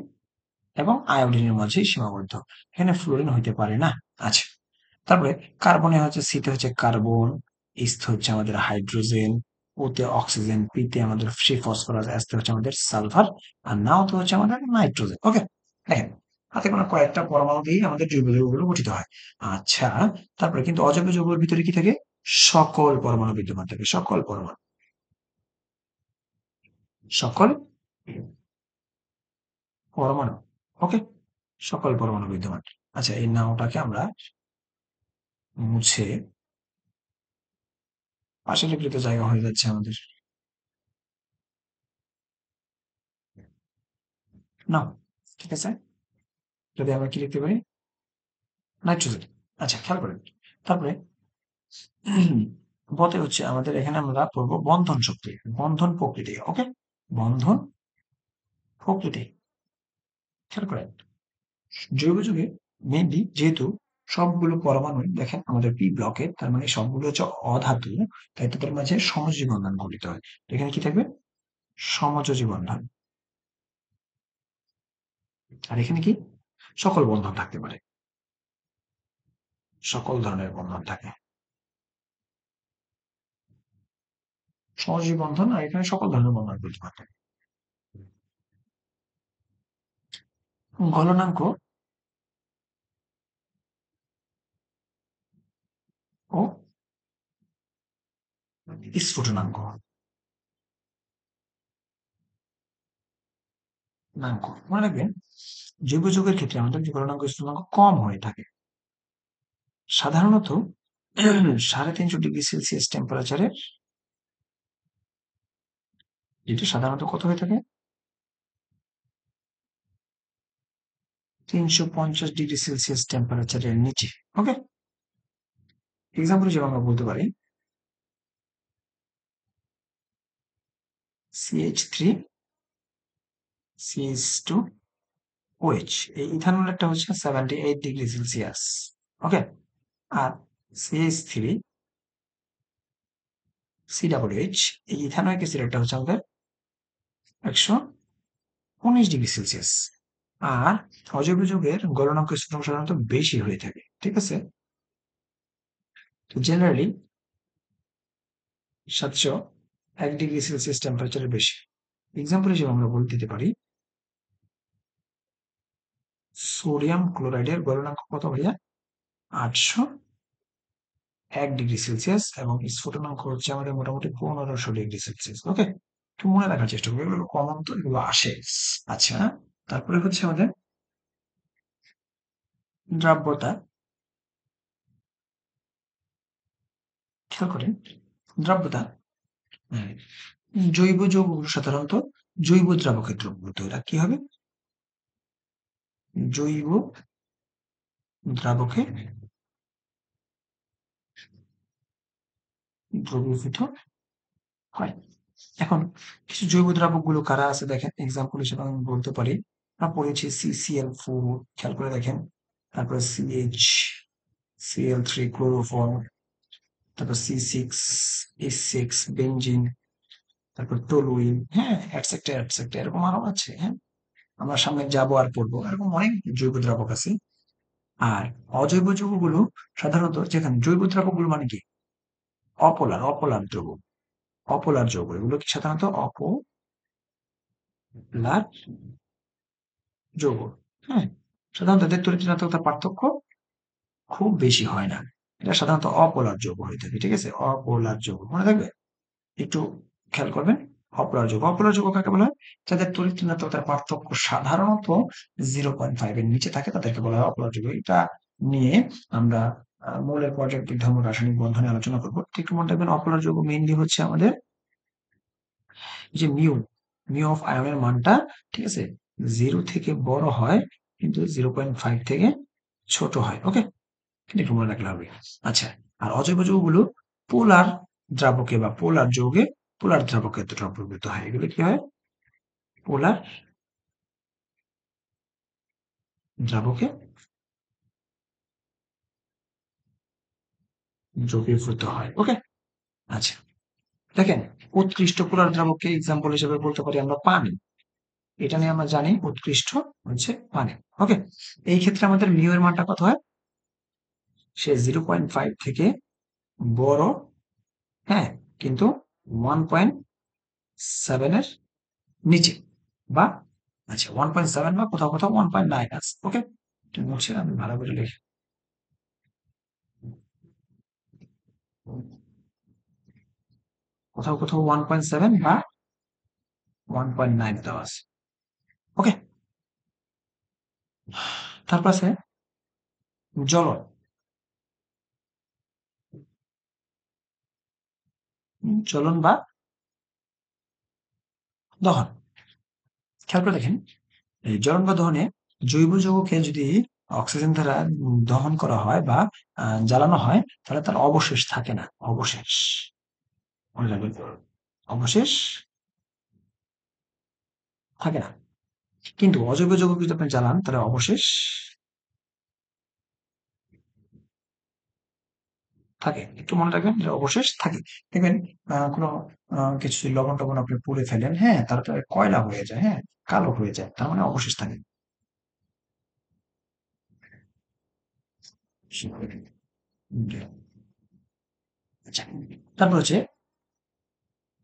এবং আয়োডিনের মাঝেই সীমাবদ্ধ, এখানে ফ্লোরিন হইতে পারে না। আচ্ছা, তারপরে কার্বনে হচ্ছে, সিতে হচ্ছে কার্বন, ইস্থ হচ্ছে আমাদের হাইড্রোজেন, ওতে অক্সিজেন, পিতে আমাদের ফ্রি ফসফরাস, এসতে হচ্ছে আমাদের সালফার, আর নাওতে হচ্ছে আমাদের নাইট্রোজেন, ওকে। দেখেন, হাতে কোনো কয়েকটা পরমাণু দিয়েই আমাদের জৈব যৌগগুলো গঠিত হয়। আচ্ছা, তারপরে কিন্তু অজৈব যৌগের ভিতরে কি থাকে? সকল পরমাণু বিদ্যমান থাকে, সকল পরমাণু, সকল পরমাণু, ওকে, সকল পরমাণু বিদ্যমান। আচ্ছা, এই নাওটাকে আমরা মুছে পাশে লিখলে তো জায়গা হয়ে যাচ্ছে আমাদের, নাও, ঠিক আছে? যদি আমরা কি লিখতে পারি, নাইট্রোজেন। আচ্ছা, খেয়াল করেন, তারপরে বতে হচ্ছে আমাদের, এখানে আমরা পড়বো বন্ধন শক্তি, বন্ধন প্রকৃতি, ওকে, বন্ধন প্রকৃতি। খেয়াল করেন, জৈব যুগে মেনলি যেহেতু সবগুলো পরমাণু দেখেন আমাদের পি ব্লকে, তার মানে সবগুলো হচ্ছে অধাতু, তাই তাদের মাঝে সমযোজী বন্ধন গঠিত হয়। এখানে কি থাকবে? সমযোজী বন্ধন। আর এখানে কি? সকল বন্ধন থাকতে পারে, সকল ধরনের বন্ধন থাকে, সমযোজী বন্ধন, আর এখানে সকল ধরনের বন্ধন বিদ্যমান থাকে। গলনাঙ্ক ও স্ফুটনাঙ্ক নাঙ্ক মনে রাখবেন, জৈব যৌগের ক্ষেত্রে আমাদের যে গলনাঙ্ক স্ফুটনাঙ্ক কম হয়ে থাকে। সাধারণত 350 ডিগ্রি সেলসিয়াস টেম্পারেচারের, যেটা সাধারণত কত হয়ে থাকে, 350 ডিগ্রি সেলসিয়াস টেম্পারেচারের নিচে। ওকে, এক্সাম্পল হিসেবে আমরা বলতে পারি CH3 CH2 OH, এই ইথানলেরটা হচ্ছে 78 ডিগ্রি সেলসিয়াস। ওকে, আর CH3 COOH, এই ইথানয়িক অ্যাসিডেরটা হচ্ছে আমাদের 119 ডিগ্রি সেলসিয়াস। আর অজৈব যৌগের গলনাঙ্ক স্ফুটনাঙ্ক সাধারণত বেশি হয়ে থাকে। ঠিক আছে, তো জেনারেলি 701 ডিগ্রি সেলসিয়াস টেম্পারেচারের বেশি। এক্সাম্পল হিসেবে আমরা বলতে দিতে পারি সোডিয়াম ক্লোরাইডের গলনাঙ্ক কত ভাইয়া, 801 ডিগ্রি সেলসিয়াস, এবং স্ফুটনাঙ্ক হচ্ছে আমাদের মোটামুটি 1500 ডিগ্রি সেলসিয়াস। ওকে, একটু মনে রাখার চেষ্টা করবো, এগুলো কমন তো, এগুলো আসে। আচ্ছা, তারপরে হচ্ছে আমাদের দ্রাব্যতা। খেয়াল করেন, দ্রাব্যতা, জৈব যৌগগুলো সাধারণত জৈব দ্রাবকের দ্রব্য, তো এরা কি হবে, জৈব দ্রাবকে দ্রবীভূত হয়। এখন কিছু জৈব দ্রাবক গুলো কারা আছে দেখেন, এক্সাম্পল হিসেবে আমি বলতে পারি, আমরা পড়েছি CCl4, খেয়াল করে দেখেন, তারপরে CH, Cl3 ক্লোরোফর্ম, তারপর C6H6 বেঞ্জিন, তারপর টলুইন, হ্যাঁ, এটসেট্রা এটসেট্রা, এরকম আরো আছে। হ্যাঁ, আমরা সামনে যাবো আর পড়বো, এরকম অনেক জৈব দ্রাবক আছে। আর অজৈব যৌগগুলো সাধারণত, যেখানে জৈব দ্রাবকগুলো মানে কি, অপোলার দ্রবণ, অপোলার যৌগ, এগুলো কি সাধারণত অপোলার যৌগ। হ্যাঁ, সাধারণত এদের তড়িৎ ঋণাত্মকতার পার্থক্য খুব বেশি হয় না। এটা সাধারণত অপোলার যৌগ হয়ে থাকে। ঠিক আছে, অপোলার যৌগ মনে থাকবে, একটু খেয়াল করবেন। অপোলার যৌগ কাকে বলা হয়, যাদের তড়িৎ ঋণাত্মকতার পার্থক্য সাধারণত 0.5 এর নিচে থাকে, তাদেরকে বলা হয় অপোলার যৌগ। এটা নিয়ে আমরা মৌলের পর্যায়ক্রমিক ধর্ম, রাসায়নিক বন্ধনে আলোচনা করবো। একটু মনে রাখবেন, অপোলার যৌগ মেইনলি হচ্ছে আমাদের যে মিউ অফ আয়নের মানটা, ঠিক আছে, 0 থেকে বড় হয়, কিন্তু 0.5 থেকে ছোট হয়। ওকে, এটা একটু মনে রাখলে হবে। আচ্ছা, আর অজৈব যৌগগুলো পোলার দ্রাবকে বা পোলার দ্রাবকে দ্রবীভূত হয়। এগুলো কি হয়, পোলার দ্রাবকে দ্রবীভূত হয়। ওকে, আচ্ছা, দেখেন, উৎকৃষ্ট পোলার দ্রাবককে এক্সাম্পল হিসেবে বলতে পারি আমরা পানি। এটা নিয়ে আমরা জানি উৎকৃষ্ট হচ্ছে পানি। ওকে, এই ক্ষেত্রে আমাদের মিউ এর মানটা কত হয়, সে 0.5 থেকে বড়, হ্যাঁ, কিন্তু 1.7 এর নিচে, বা আচ্ছা 1.7 বা কোথাও কোথাও 1.9 আছে। ওকে, মুছে আমি ভালো করে লিখি, কোথাও কোথাও 1.7 বা 1.9 দেওয়া আছে। ওকে, তারপর আছে জ্বলন। জ্বলন বা দহন, খেয়াল করে দেখেন, এই জ্বলন বা দহনে জৈব যৌগকে যদি অক্সিজেন দ্বারা দহন করা হয় বা জ্বালানো হয়, তাহলে তার অবশেষ থাকে না। অবশেষ মনে রাখবেন, অবশেষ থাকে না। কিন্তু অজৈব যৌগ যদি আপনি জ্বালান, তাহলে অবশেষ থাকে। একটু মনে রাখবেন যে অবশেষ থাকে। দেখবেন, কোনো কিছু যদি লবণ টবণ আপনি পুড়ে ফেলেন, হ্যাঁ, তারপরে কয়লা হয়ে যায়, হ্যাঁ, কালো হয়ে যায়, তার মানে অবশেষ থাকে। আচ্ছা, তারপর হচ্ছে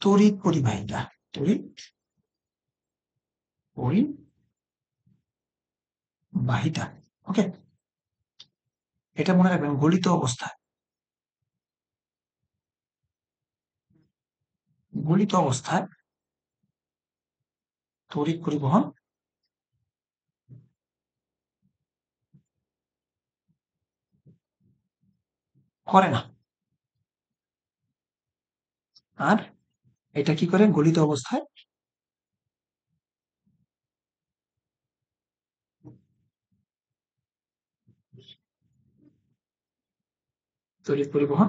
তড়িৎ পরিবাহিতা। তড়িৎ পরিবাহিতা, ওকে, এটা মনে রাখবেন গলিত অবস্থায়, গলিত অবস্থায় তড়িৎ পরিবহন করে না। আর এটা কি করে? গলিত অবস্থায় তড়িৎ পরিবহন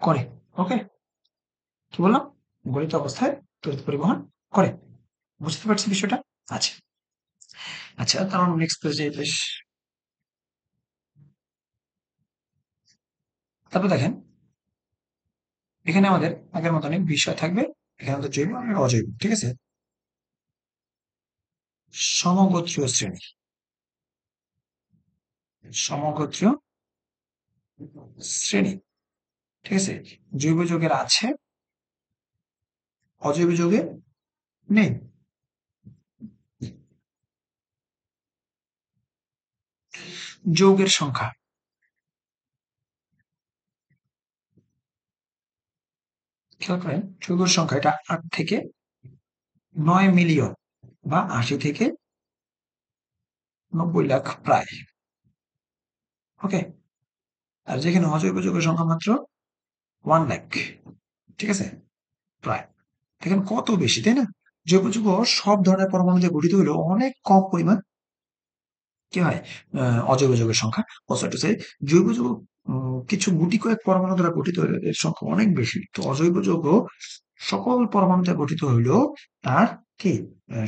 করে। ওকে, কি বললাম? গলিত অবস্থায় তড়িৎ পরিবহন করে। বুঝতে পারছি বিষয়টা? আচ্ছা আচ্ছা, কারণ নেক্সট পেজে বেশ। তারপর দেখেন, এখানে আমাদের আগের মতনই বিষয় থাকবে। এখানে আমাদের জৈব আর অজৈব, ঠিক আছে? সমগোত্রীয় শ্রেণী, সমগোত্রীয় শ্রেণী, ঠিক আছে? জৈব যৌগের আছে, অজৈব যৌগে নেই। যৌগের সংখ্যা, খেয়াল করেন যৌগের সংখ্যা এটা ৮ থেকে ৯ মিলিয়ন বা ৮০ থেকে ৯০ লাখ প্রায়। ওকে, আর যেখানে অজৈব যৌগের সংখ্যা মাত্র 1 লাখ, ঠিক আছে? প্রায়। দেখেন কত বেশি, তাই না? জৈব যৌগ সব ধরনের পরমাণু দিয়ে গঠিত হলেও অনেক কম পরিমাণ কি হয়, অজৈব যৌগের সংখ্যা। also to say, জৈব যৌগ কিছু গুটি কয়েক পরমাণু দ্বারা গঠিত হলে এর সংখ্যা অনেক বেশি। তো অজৈব যৌগ সকল পরমাণু দ্বারা গঠিত হইলেও তার কি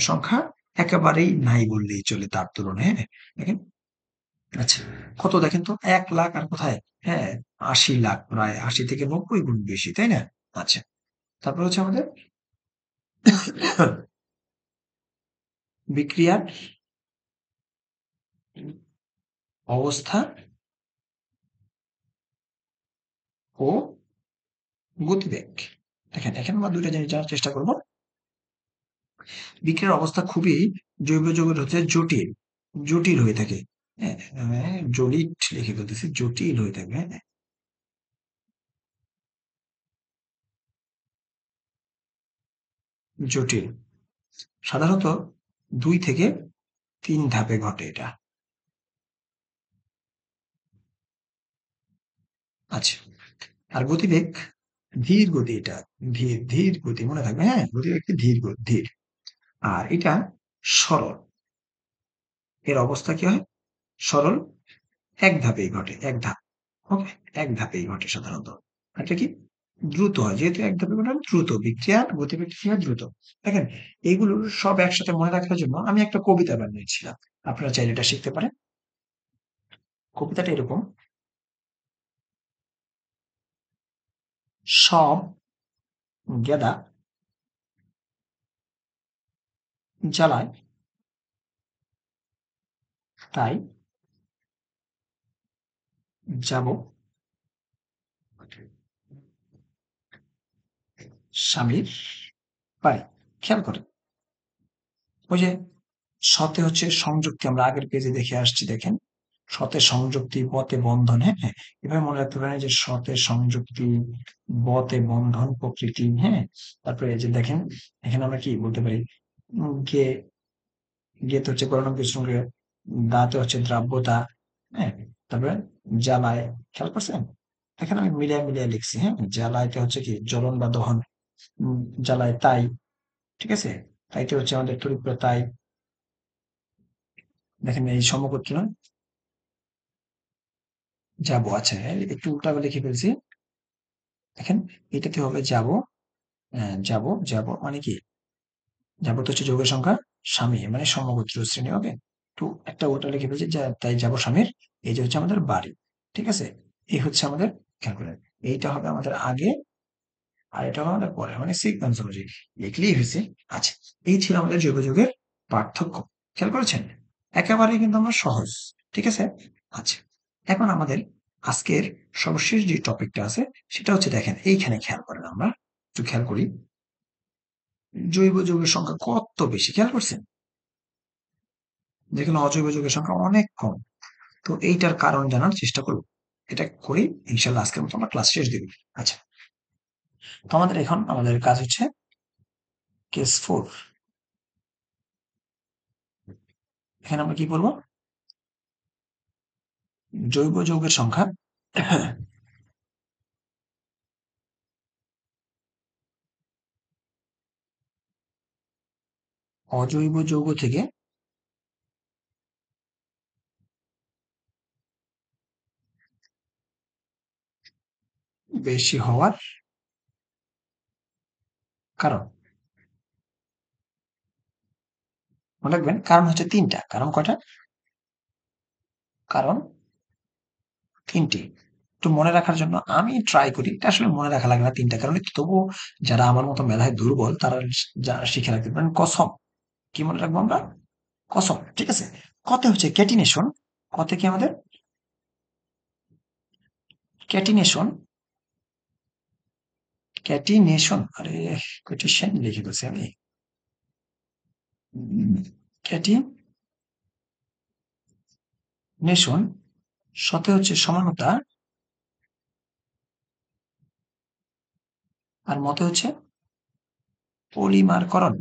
সংখ্যা একেবারেই নাই বললেই চলে তার তুলনায়। হ্যাঁ, দেখেন। আচ্ছা, কত দেখেন তো, ১ লাখ আর কোথায়, হ্যাঁ, ৮০ লাখ, প্রায় ৮০ থেকে ৯০ গুণ বেশি, তাই না? আচ্ছা, তারপর হচ্ছে আমাদের বিক্রিয়ার অবস্থা ও গতিবেগ। দেখেন, এখানে আমরা দুইটা জিনিস জানার চেষ্টা করব। বিক্রিয়ার অবস্থা খুবই জৈব যৌগের হচ্ছে জটিল, জটিল হয়ে থাকে। হ্যাঁ, জটিল লিখে ফেলতেছি, জটিল হয়ে থাকে। হ্যাঁ, জটিল সাধারণত ২ থেকে ৩ ধাপে ঘটে এটা। আচ্ছা, আর গতিবেগ ধীর গতি, এটা ধীর ধীর গতি, মনে থাকবে। হ্যাঁ, গতিবেগ কি ধীর ধীর। আর এটা সরল, এর অবস্থা কি হয়? সরল, এক ধাপেই ঘটে, এক ধাপ। ওকে, এক ধাপেই ঘটে সাধারণত। এটা কি দ্রুত হয়, যেহেতু এক ধাপে ঘটে দ্রুত বিক্রিয়ার গতিবেগ কি হয়? দ্রুত। দেখেন, এইগুলো সব একসাথে মনে রাখার জন্য আমি একটা কবিতা বানিয়েছিলাম, আপনারা চাইলে এটা শিখতে পারেন। কবিতাটা এরকম: সব গেদা জ্বালায়, তাই যাব স্বামীর বাড়ি। খেয়াল করেন, ওই যে সতে হচ্ছে সংযুক্তি, আমরা আগের পেজে দেখে আসছি। দেখেন, সতে সংযুক্তি, বতে বন্ধন। হ্যাঁ হ্যাঁ, এভাবে মনে রাখতে পারেন যে সতে সংযুক্তি, বতে বন্ধন প্রকৃতি। হ্যাঁ, তারপরে এই যে দেখেন, এখানে আমরা কি বলতে পারি? গে, গেতে হচ্ছে গলনাঙ্ক সঙ্গে, দাতে হচ্ছে দ্রাব্যতা। হ্যাঁ, তারপরে জ্বালায়, খেয়াল করছেন? এখানে আমি মিলিয়ে মিলিয়ে লিখছি। হ্যাঁ, জ্বালাইতে হচ্ছে কি জ্বলন বা দহন, জ্বালায় তাই, ঠিক আছে? তাইতে হচ্ছে আমাদের তড়িৎ তাই। দেখেন এই সমগোত্র যাবো। আচ্ছা, একটু উল্টা করে লিখে ফেলছি। দেখেন, এটাতে হবে যাব, যাব যাব মানে কি, যাব তো হচ্ছে যৌগের সংখ্যা, স্বামী মানে সমগোত্রীয় শ্রেণী। ওকে, একটু একটা উল্টা লিখে ফেলছি, তাই যাব স্বামীর, এই যে হচ্ছে আমাদের বাড়ি, ঠিক আছে? এই হচ্ছে আমাদের, খেয়াল করেন, এইটা হবে আমাদের আগে আর এটা হবে আমাদের পরে, মানে সিকোয়েন্স অনুযায়ী লিখলেই হয়েছে। আচ্ছা, এই ছিল আমাদের জৈব যৌগের পার্থক্য। খেয়াল করেছেন? একেবারেই কিন্তু আমরা সহজ, ঠিক আছে? আচ্ছা, এখন আমাদের আজকের সর্বশেষ যে টপিকটা আছে সেটা হচ্ছে, দেখেন এইখানে খেয়াল করেন, আমরা একটু খেয়াল করি, জৈব যৌগের সংখ্যা কত বেশি, খেয়াল করছেন? যেখানে অজৈব যৌগের সংখ্যা অনেক কম। তো এইটার কারণ জানার চেষ্টা করব। এটা করি, ইনশাল্লাহ আজকের মতো আমরা ক্লাস শেষ দিব। আচ্ছা, তো আমাদের কাজ হচ্ছে কেস 4। এখানে আমরা কি করব? জৈব যৌগের সংখ্যা অজৈব যৌগ থেকে বেশি হওয়ার কারণ। মনে রাখবেন, কারণ হচ্ছে ৩টা। কারণ কয়টা? কারণ ৩টি। একটু মনে রাখার জন্য আমি ট্রাই করি। এটা আসলে মনে রাখা লাগে না ৩টা কারণে। তবুও যারা আমার মতো মেধায় দুর্বল তারা শিখে রাখতে পারেন। কসম। কি মনে রাখবো আমরা? কসম। ঠিক আছে? কতে হচ্ছে ক্যাটিনেশন। কতে কি আমাদের? ক্যাটিনেশন। ক্যাটিনেশন। আরে ক্যাটিশন লিখে ফেলছি আমি। ক্যাটিনেশন সতে হচ্ছে সমানতা, আর মতে হচ্ছে পলিমারকরণ।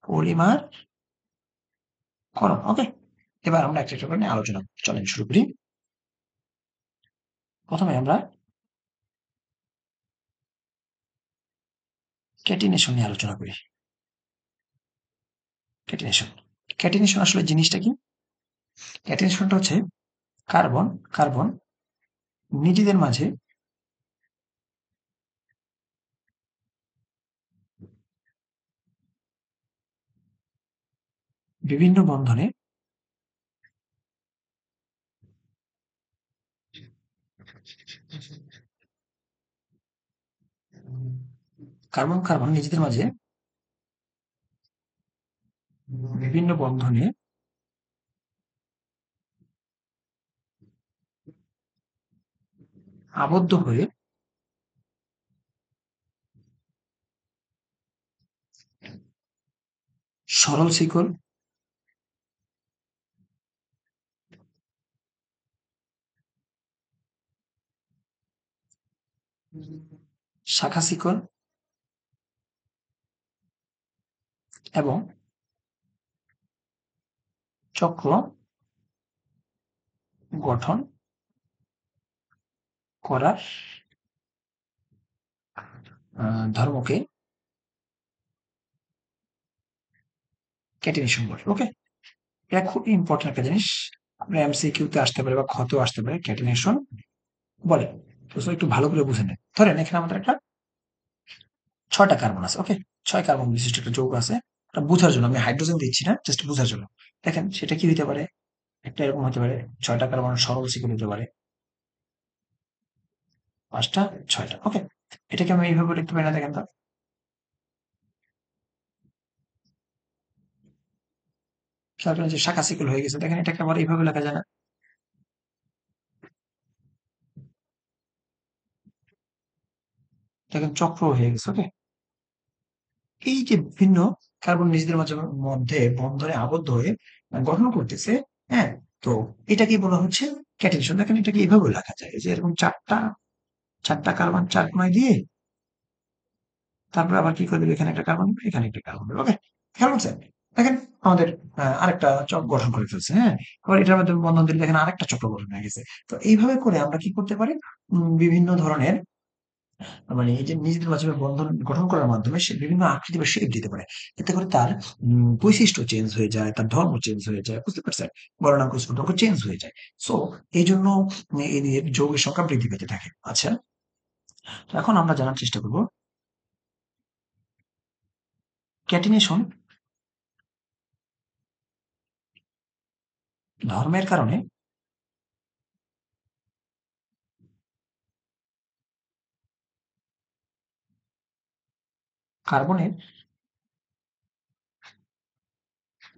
পলিমারকরণ। ওকে? এবার আমরা একটা একটা করে নিয়ে আলোচনা করি। চলেন শুরু করি। প্রথমে আমরা ক্যাটিনেশন নিয়ে আলোচনা করি। ক্যাটিনেশন। ক্যাটিনেশন আসলে জিনিসটা কি? ক্যাটিনেশনটা হচ্ছে কার্বন কার্বন নিজেদের মাঝে বিভিন্ন বন্ধনে কার্বন কার্বন নিজেদের মাঝে বিভিন্ন বন্ধনে আবদ্ধ হয়ে সরল শিকল, শাখা শিকল এবং চক্র গঠন করার ধর্মকে ক্যাটিনেশন বলে। ওকে? এটা খুবই ইম্পর্টেন্ট একটা জিনিস। আপনার এমসিকিউ তে আসতে পারে বা ক্ষতেও আসতে পারে। ক্যাটিনেশন বলে। তো একটু ভালো করে বুঝে নেন। ধরেন এখানে আমাদের একটা ৬টা কার্বন আছে। ওকে? ৬ কার্বন বিশিষ্ট একটা যৌগ আছে। এটা বুঝার জন্য আমি হাইড্রোজেন দিচ্ছি না, জাস্ট বুঝার জন্য। দেখেন সেটা কি হইতে পারে? একটা এরকম হতে পারে, ৬টা কার্বন সরল শিকল হতে পারে। ৫টা, ৬টা। ওকে? এটাকে আমি এইভাবে লিখতে পারি না, দেখেন তো। খেয়াল করেন যে শাখা শিকল হয়ে গেছে। দেখেন এটাকে আবার এইভাবে লেখা যায় না? দেখেন চক্র হয়ে গেছে। ওকে? এই যে বিভিন্ন কার্বন নিজেদের মধ্যে বন্ধনে আবদ্ধ হয়ে গঠন করতেছে। হ্যাঁ? তো এটাকেই বলা হচ্ছে ক্যাটিনেশন। দেখেন এটাকে এইভাবে লেখা যায় যে এরকম ৪টা কার্বন ৪ কোনায় দিয়ে তারপরে আবার কি করে দিবে? এখানে একটা কার্বন দিবে, এখানে একটা কার্বন দিবে। ওকে? খেয়াল করছেন? দেখেন আমাদের আরেকটা চক্র গঠন করে ফেলছে। হ্যাঁ? আবার এটার মাধ্যমে বন্ধন দিলে দেখেন আরেকটা চক্র গঠন হয়ে গেছে। তো এইভাবে করে আমরা কি করতে পারি? বিভিন্ন ধরনের মানে এই যে নিজেদের মাঝে বন্ধন গঠন করার মাধ্যমে সে বিভিন্ন আকৃতি বা শেপ দিতে পারে। এতে করে তার বৈশিষ্ট্য চেঞ্জ হয়ে যায়, তার ধর্ম চেঞ্জ হয়ে যায়। বুঝতে পারছেন? গলনাঙ্ক স্ফুটনাঙ্ক চেঞ্জ হয়ে যায়। সো এইজন্য এদের যৌগের সংখ্যা বৃদ্ধি পেতে থাকে। আচ্ছা, তো এখন আমরা জানার চেষ্টা করব ক্যাটিনেশন ধর্মের কারণে কার্বনের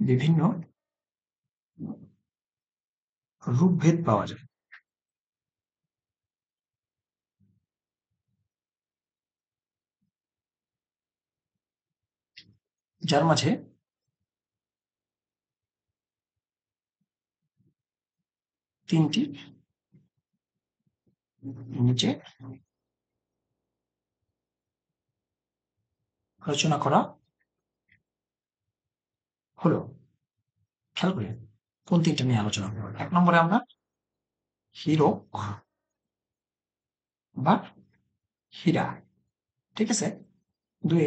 বিভিন্ন রূপভেদ পাওয়া যায়, যার মাঝে তিনটি নিচে আলোচনা করা হলো। খেয়াল করি কোন তিনটা নিয়ে আলোচনা করবো। ১ নম্বরে আমরা হীরক বা হীরা, ঠিক আছে। ২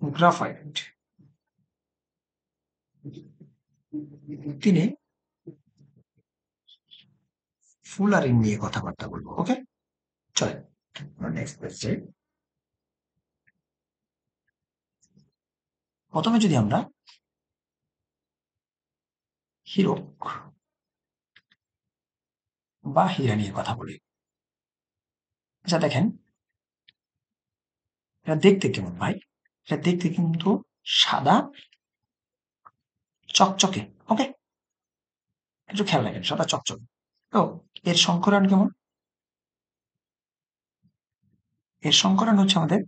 গ্রাফাইট, ৩ ফুলারিন নিয়ে কথাবার্তা বলবো। ওকে, চলেন নেক্সট পেজ যাই। প্রথমে যদি আমরা হীরক বা হীরা নিয়ে কথা বলি। আচ্ছা দেখেন, এটা দেখতে কেমন ভাই? এটা দেখতে কিন্তু সাদা চকচকে। ওকে, একটু খেয়াল রাখেন, সাদা চকচকে। তো এর সংকরণ কেমন? এর সংকরণ হচ্ছে আমাদের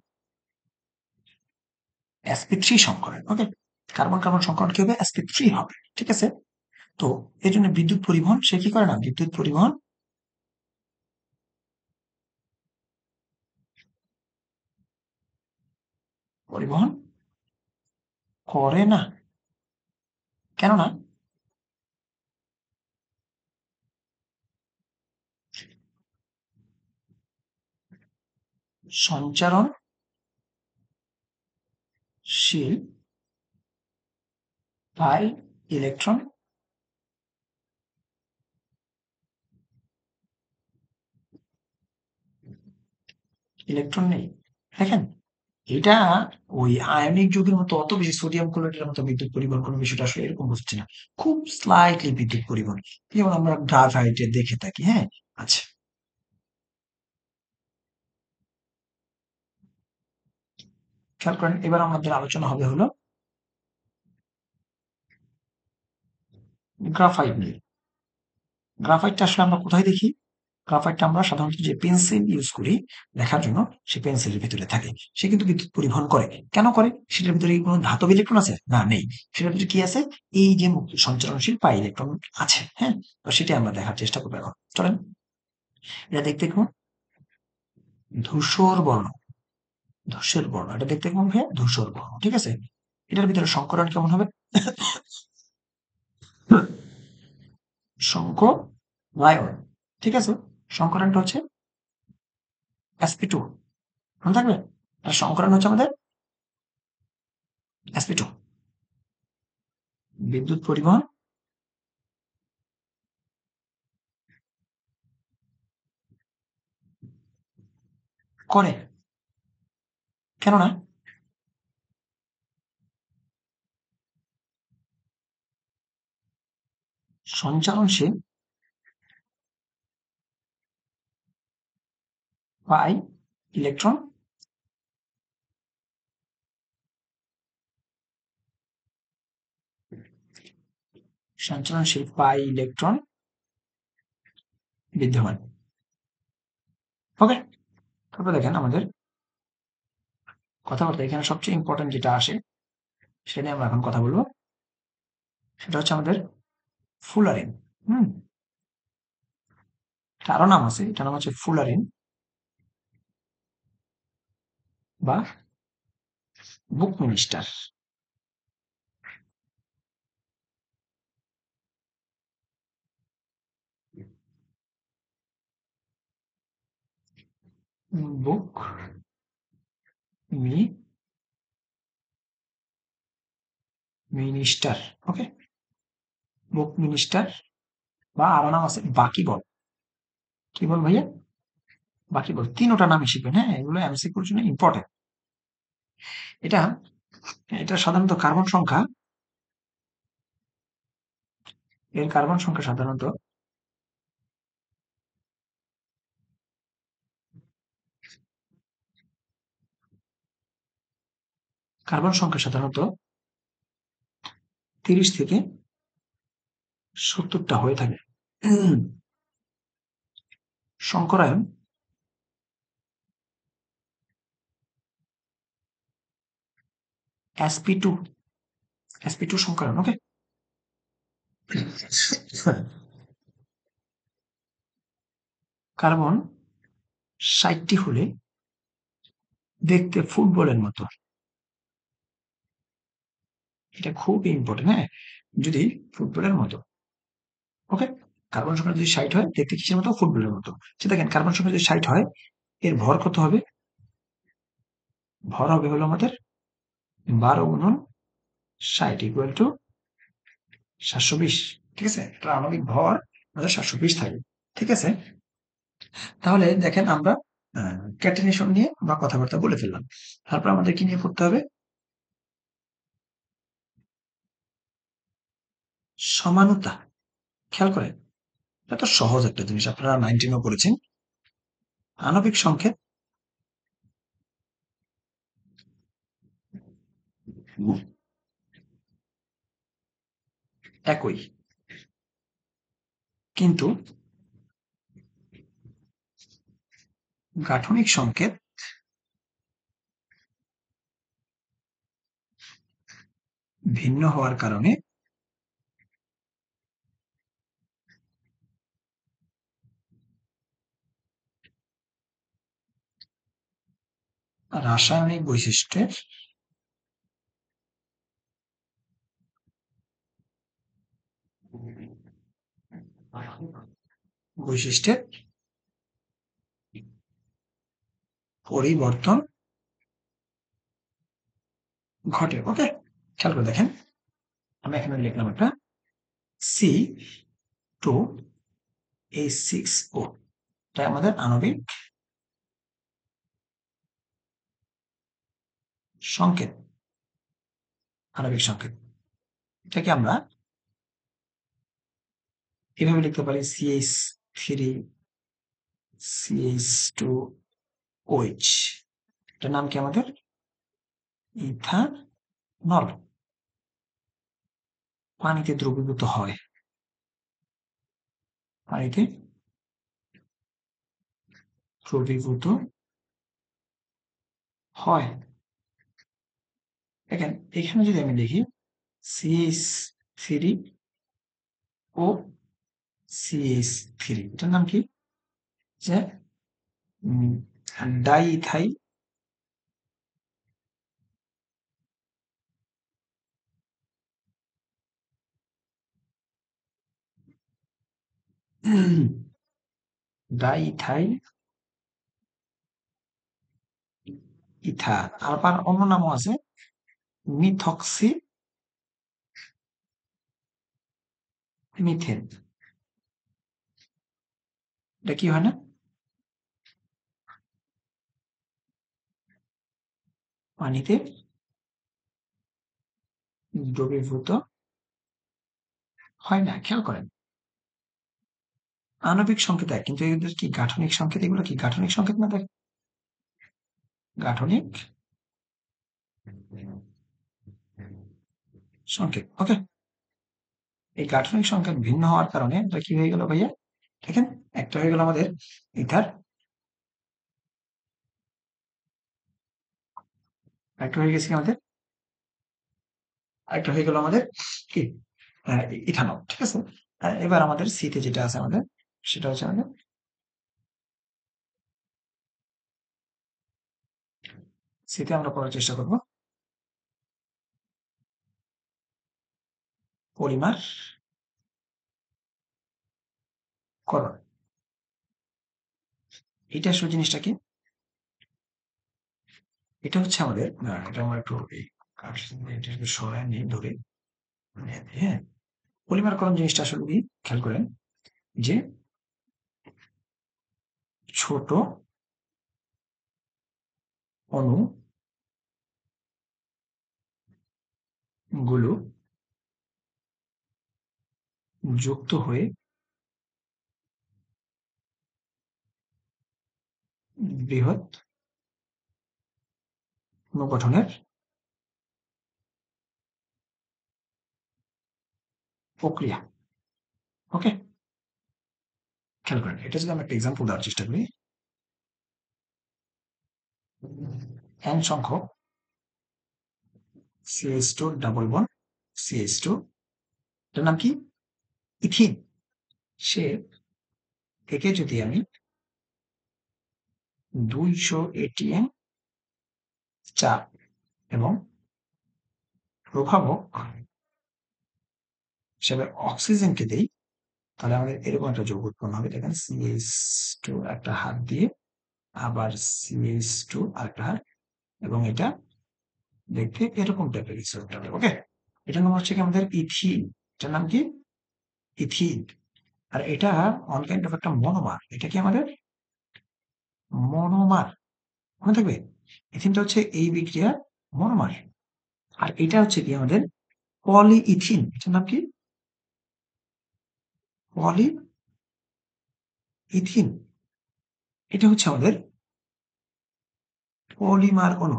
sp3 সংকরণ। ওকে, কার্বন কার্বন সংকরণ কি হবে? sp3 হবে, ঠিক আছে। তো এর জন্য বিদ্যুৎ পরিবহন সে কি করে না? বিদ্যুৎ পরিবহন পরিবহন করে না। কেননা সঞ্চারণশীল বাই ইলেকট্রন ইলেকট্রন নেই। দেখেন, এটা ওই আয়নিক যৌগের মতো অত বেশি সোডিয়াম ক্লোরাইডের মতো বিদ্যুৎ পরিবহন কোনো বিষয়টা আসলে এরকম হচ্ছে না। খুব স্লাইটলি বিদ্যুৎ পরিবহন, যেমন আমরা গ্রাফাইটে দেখে থাকি। হ্যাঁ, আচ্ছা, খেয়াল করেন। এবার আমাদের আলোচনা হবে হলো গ্রাফাইট নিয়ে। গ্রাফাইটটা আসলে আমরা কোথায় দেখি? গ্রাফাইটটা আমরা সাধারণত যে পেন্সিল ইউজ করি লেখার জন্য, সে পেন্সিলের ভিতরে থাকে। সে কিন্তু বিদ্যুৎ পরিবহন করে। কেন করে? সেটার ভিতরে কি কোনো ধাতব ইলেকট্রন আছে? না, নেই। সেটার ভিতরে কি আছে? এই যে সঞ্চারণশীল পাই ইলেকট্রন আছে। হ্যাঁ, তো সেটাই আমরা দেখার চেষ্টা করবো এখন। চলেন, এটা দেখতে কেমন? ধূসর বর্ণ। ধূসর বর্ণ, এটা দেখতে কেমন ভাইয়া? ধূসর বর্ণ, ঠিক আছে। এটার ভিতরে সংকরণ কেমন হবে? সংকরায়ন, ঠিক আছে। সংকরণটা হচ্ছে sp2, মনে থাকবে। আর সংকরণ হচ্ছে আমাদের sp2। বিদ্যুৎ পরিবহন করে। কেননা সঞ্চারণশীল বাই ইলেকট্রন সঞ্চারণশীল পাই ইলেকট্রন বিদ্যমান। ওকে, তারপর দেখেন আমাদের কথাবার্তা এখানে সবচেয়ে ইম্পর্টেন্ট যেটা আসে সেটা নিয়ে আমরা এখন কথা বলবো। সেটা হচ্ছে আমাদের ফুলারিন। হুম, এটা আরো নাম আছে, এটা নাম হচ্ছে ফুলারিন বা বুকমিনিস্টার। বুক মি মিনিস্টার। ওকে, বুক মিনিস্টার বা আরো নাম আছে বাকি বল। কি বল ভাইয়া? বাকি বল। তিনোটা নামই শিখবেন। হ্যাঁ, এগুলো এমসিকিউর জন্য ইম্পর্টেন্ট। এটা এটা সাধারণত কার্বন সংখ্যা, এর কার্বন সংখ্যা সাধারণত কার্বন সংখ্যা সাধারণত 30 থেকে 70টা হয়ে থাকে। সংকরায়ন sp2, sp2 সংকরায়ন। ওকে, কার্বন 60টি হলে দেখতে ফুটবলের মতো। এটা খুবই ইম্পর্টেন্ট, হ্যাঁ, যদি ফুটবলের মতো। ওকে, কার্বন সংখ্যা যদি 60 হয় দেখতে কিসের মতো? ফুটবলের মতো। দেখেন কার্বন সংখ্যা যদি 60 হয় এর ভর কত হবে? ভর হবে হলো আমাদের 12 গুণন 60 ইকুয়াল টু 720। ঠিক আছে, এটা আণবিক ভর আমাদের 720 থাকে। ঠিক আছে, তাহলে দেখেন আমরা ক্যাটেনেশন নিয়ে বা কথাবার্তা বলে ফেললাম। তারপর আমাদের কি নিয়ে পড়তে হবে? সমানুতা। খেয়াল করেন, এটা তো সহজ একটা জিনিস, আপনারা 19ও পড়েছেন। আণবিক সংকেত একই, কিন্তু গাঠনিক সংকেত ভিন্ন হওয়ার কারণে রাসায়নিক বৈশিষ্ট্যের পরিবর্তন ঘটে। ওকে, খেয়াল করে দেখেন, আমি এখানে লিখলাম একটা C2H6O, এটা আমাদের আণবিক সংকেত। আণবিক সংকেত এটাকে আমরা এভাবে লিখতে পারি CH3CH2OH। এটার নাম কি আমাদের? ইথানল। পানিতে দ্রবীভূত হয়, পানিতে দ্রবীভূত হয়। দেখেন এখানে যদি আমি লিখি CH3O CH3, এটার নাম কি? যে ডাইইথাইল ডাইইথাইল ইথার। আবার অন্য নামও আছে, মিথক্সি মিথেন। এটা কি হয় না? পানিতে দ্রবীভূত হয় না। খেয়াল করেন, আণবিক সংকেত এক, কিন্তু এদের কি গাঠনিক সংকেত? এগুলো কি গাঠনিক সংকেত না? দেখ, গাঠনিক সংকেত। ওকে, এই গাঠনিক সংকেত ভিন্ন হওয়ার কারণে এটা কি হয়ে গেল ভাইয়া? দেখেন, একটা হয়ে গেল আমাদের ইথার, একটা হয়ে গেছে আমাদের, আরেকটা হয়ে গেল আমাদের কি? ইথানল। ঠিক আছে, এবার আমাদের সিতে যেটা আছে আমাদের, সেটা হচ্ছে আমাদের সিতে আমরা পড়ার চেষ্টা করব পলিমার করণ। এটা আসলে জিনিসটা কি? এটা হচ্ছে আমাদের এটা আমরা একটু এই এটাকে সরায় নিই ধরে। হ্যাঁ, পলিমারকরণ জিনিসটা আসলে কি? খেয়াল করেন যে ছোট অণু গুলো যুক্ত হয়ে বৃহৎ অণু গঠনের প্রক্রিয়া। ওকে, খেয়াল করেন, এটা যদি আমরা একটা এক্সাম্পল দেওয়ার চেষ্টা করি, n সংখ্যক CH2 ডাবল বন্ড CH2, এটার নাম কি? ইথিন। সে একে যদি আমি 200 ATM চাপ এবং প্রভাবক হিসেবে অক্সিজেনকে দেই, তাহলে আমাদের এরকম একটা যৌগ উৎপন্ন হবে। দেখেন CH2 একটা হাত দিয়ে, আবার CH2 আরেকটা হাত, এবং এটা দেখতে এরকম টাইপের কিছু একটা হবে। ওকে, এটার নাম হচ্ছে কি আমাদের ইথিন। এটার নাম কি? ইথিন। আর এটা অন কাইন্ড অফ একটা মনোমার। এটা কি আমাদের মনোমার, মনে থাকবে? ইথিনটা হচ্ছে এই বিক্রিয়ার মনোমার। আর এটা হচ্ছে কি আমাদের পলিইথিন। এটার নাম কি? পলিইথিন। এটা হচ্ছে আমাদের পলিমার অণু।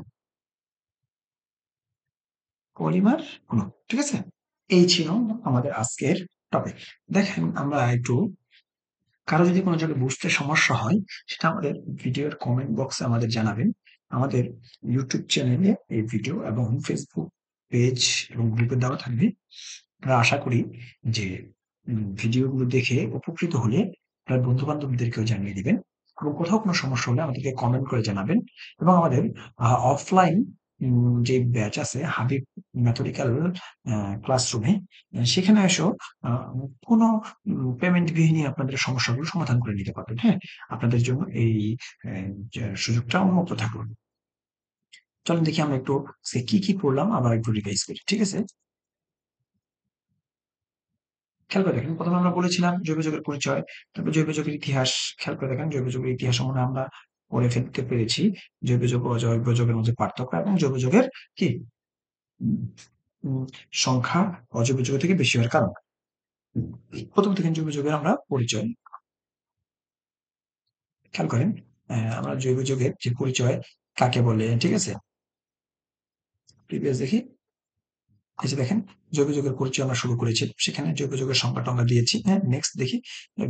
পলিমার অণু, ঠিক আছে? এই ছিল আমাদের আজকের টপিক। দেখেন আমরা একটু, কারো যদি কোনো জায়গায় বুঝতে সমস্যা হয় সেটা আমাদের ভিডিওর কমেন্ট বক্সে আমাদের জানাবেন। আমাদের ইউটিউব চ্যানেলে এই ভিডিও এবং ফেসবুক পেজ এবং গ্রুপে দেওয়া থাকবে। আমরা আশা করি যে ভিডিওগুলো দেখে উপকৃত হলে আপনার বন্ধু বান্ধবদেরকেও জানিয়ে দিবেন, এবং কোথাও কোনো সমস্যা হলে আমাদেরকে কমেন্ট করে জানাবেন। এবং আমাদের অফলাইন যে ব্যাচ আছে হাবিব ম্যাথমেটিক্যাল ক্লাসরুমে, সেখানে এসেও কোনো পেমেন্ট বিহীনই আপনাদের সমস্যাগুলো সমাধান করে নিতে পারবেন। হ্যাঁ, আপনাদের জন্য এই সুযোগটা উন্মুক্ত থাকুন। চলুন দেখি আমরা একটু সে কি কি পড়লাম আবার একটু রিভাইজ করি, ঠিক আছে? খেয়াল করে দেখেন, প্রথমে আমরা বলেছিলাম জৈব যৌগের পরিচয়, তারপর জৈব যৌগের ইতিহাস। খেয়াল করে দেখেন জৈব যৌগের ইতিহাস সম্বন্ধে আমরা পড়ে ফেলতে পেরেছি। জৈব যৌগ ও অজৈব যৌগের মধ্যে পার্থক্য এবং জৈব যৌগের কি উম, উম, সংখ্যা অজৈব যৌগ থেকে বেশি হওয়ার কারণ। প্রথম থেকে জৈব যৌগের আমরা পরিচয় খেয়াল করেন। আমরা জৈব যৌগের যে পরিচয় কাকে বলে, ঠিক আছে? প্রিভিয়াস দেখি। এই যে দেখেন জৈব যৌগের পরিচয় আমরা শুরু করেছি, সেখানে জৈব যৌগের সংখ্যাটা আমরা দিয়েছি। হ্যাঁ, নেক্সট দেখি।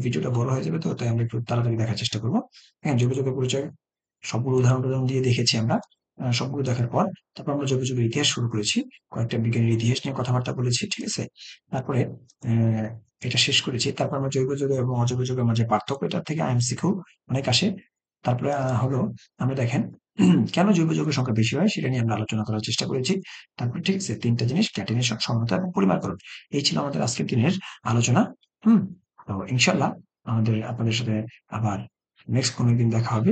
ভিডিওটা বড় হয়ে যাবে, তো তাই আমরা একটু তাড়াতাড়ি দেখার চেষ্টা করবো। হ্যাঁ, জৈব যৌগের পরিচয় সবগুলো উদাহরণ দিয়ে দেখেছি আমরা। সবগুলো দেখার পর তারপর আমরা জৈব যৌগের ইতিহাস শুরু করেছি, কয়েকটা বিজ্ঞানের ইতিহাস নিয়ে কথাবার্তা বলেছি, ঠিক আছে? তারপরে আহ, এটা শেষ করেছি। তারপর আমরা জৈব যৌগ এবং অজৈব যৌগের মাঝে পার্থক্য, এটা থেকে IMCQ অনেক আসে। তারপরে হলো আমরা দেখেন কেন জৈব যৌগের সংখ্যা বেশি হয় সেটা নিয়ে আমরা আলোচনা করার চেষ্টা করেছি। তারপর ঠিক আছে, তিনটা জিনিস: ক্যাটিনেশন, সমতা এবং পরিমাপকরণ। এই ছিল আমাদের আজকের দিনের আলোচনা। হুম। তো ইনশাল্লাহ আমাদের আপনাদের সাথে আবার নেক্সট কোনো দিন দেখা হবে।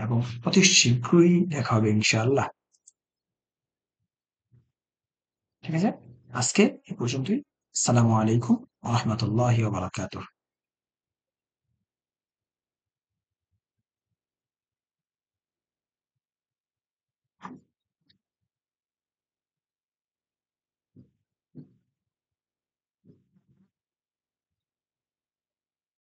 এবং অতি শীঘ্রই দেখা হবে ইনশাআল্লাহ। ঠিক আছে, আজকে এ পর্যন্তই। আসসালামু আলাইকুম ওয়া রাহমাতুল্লাহি ওয়া বারাকাতুহু।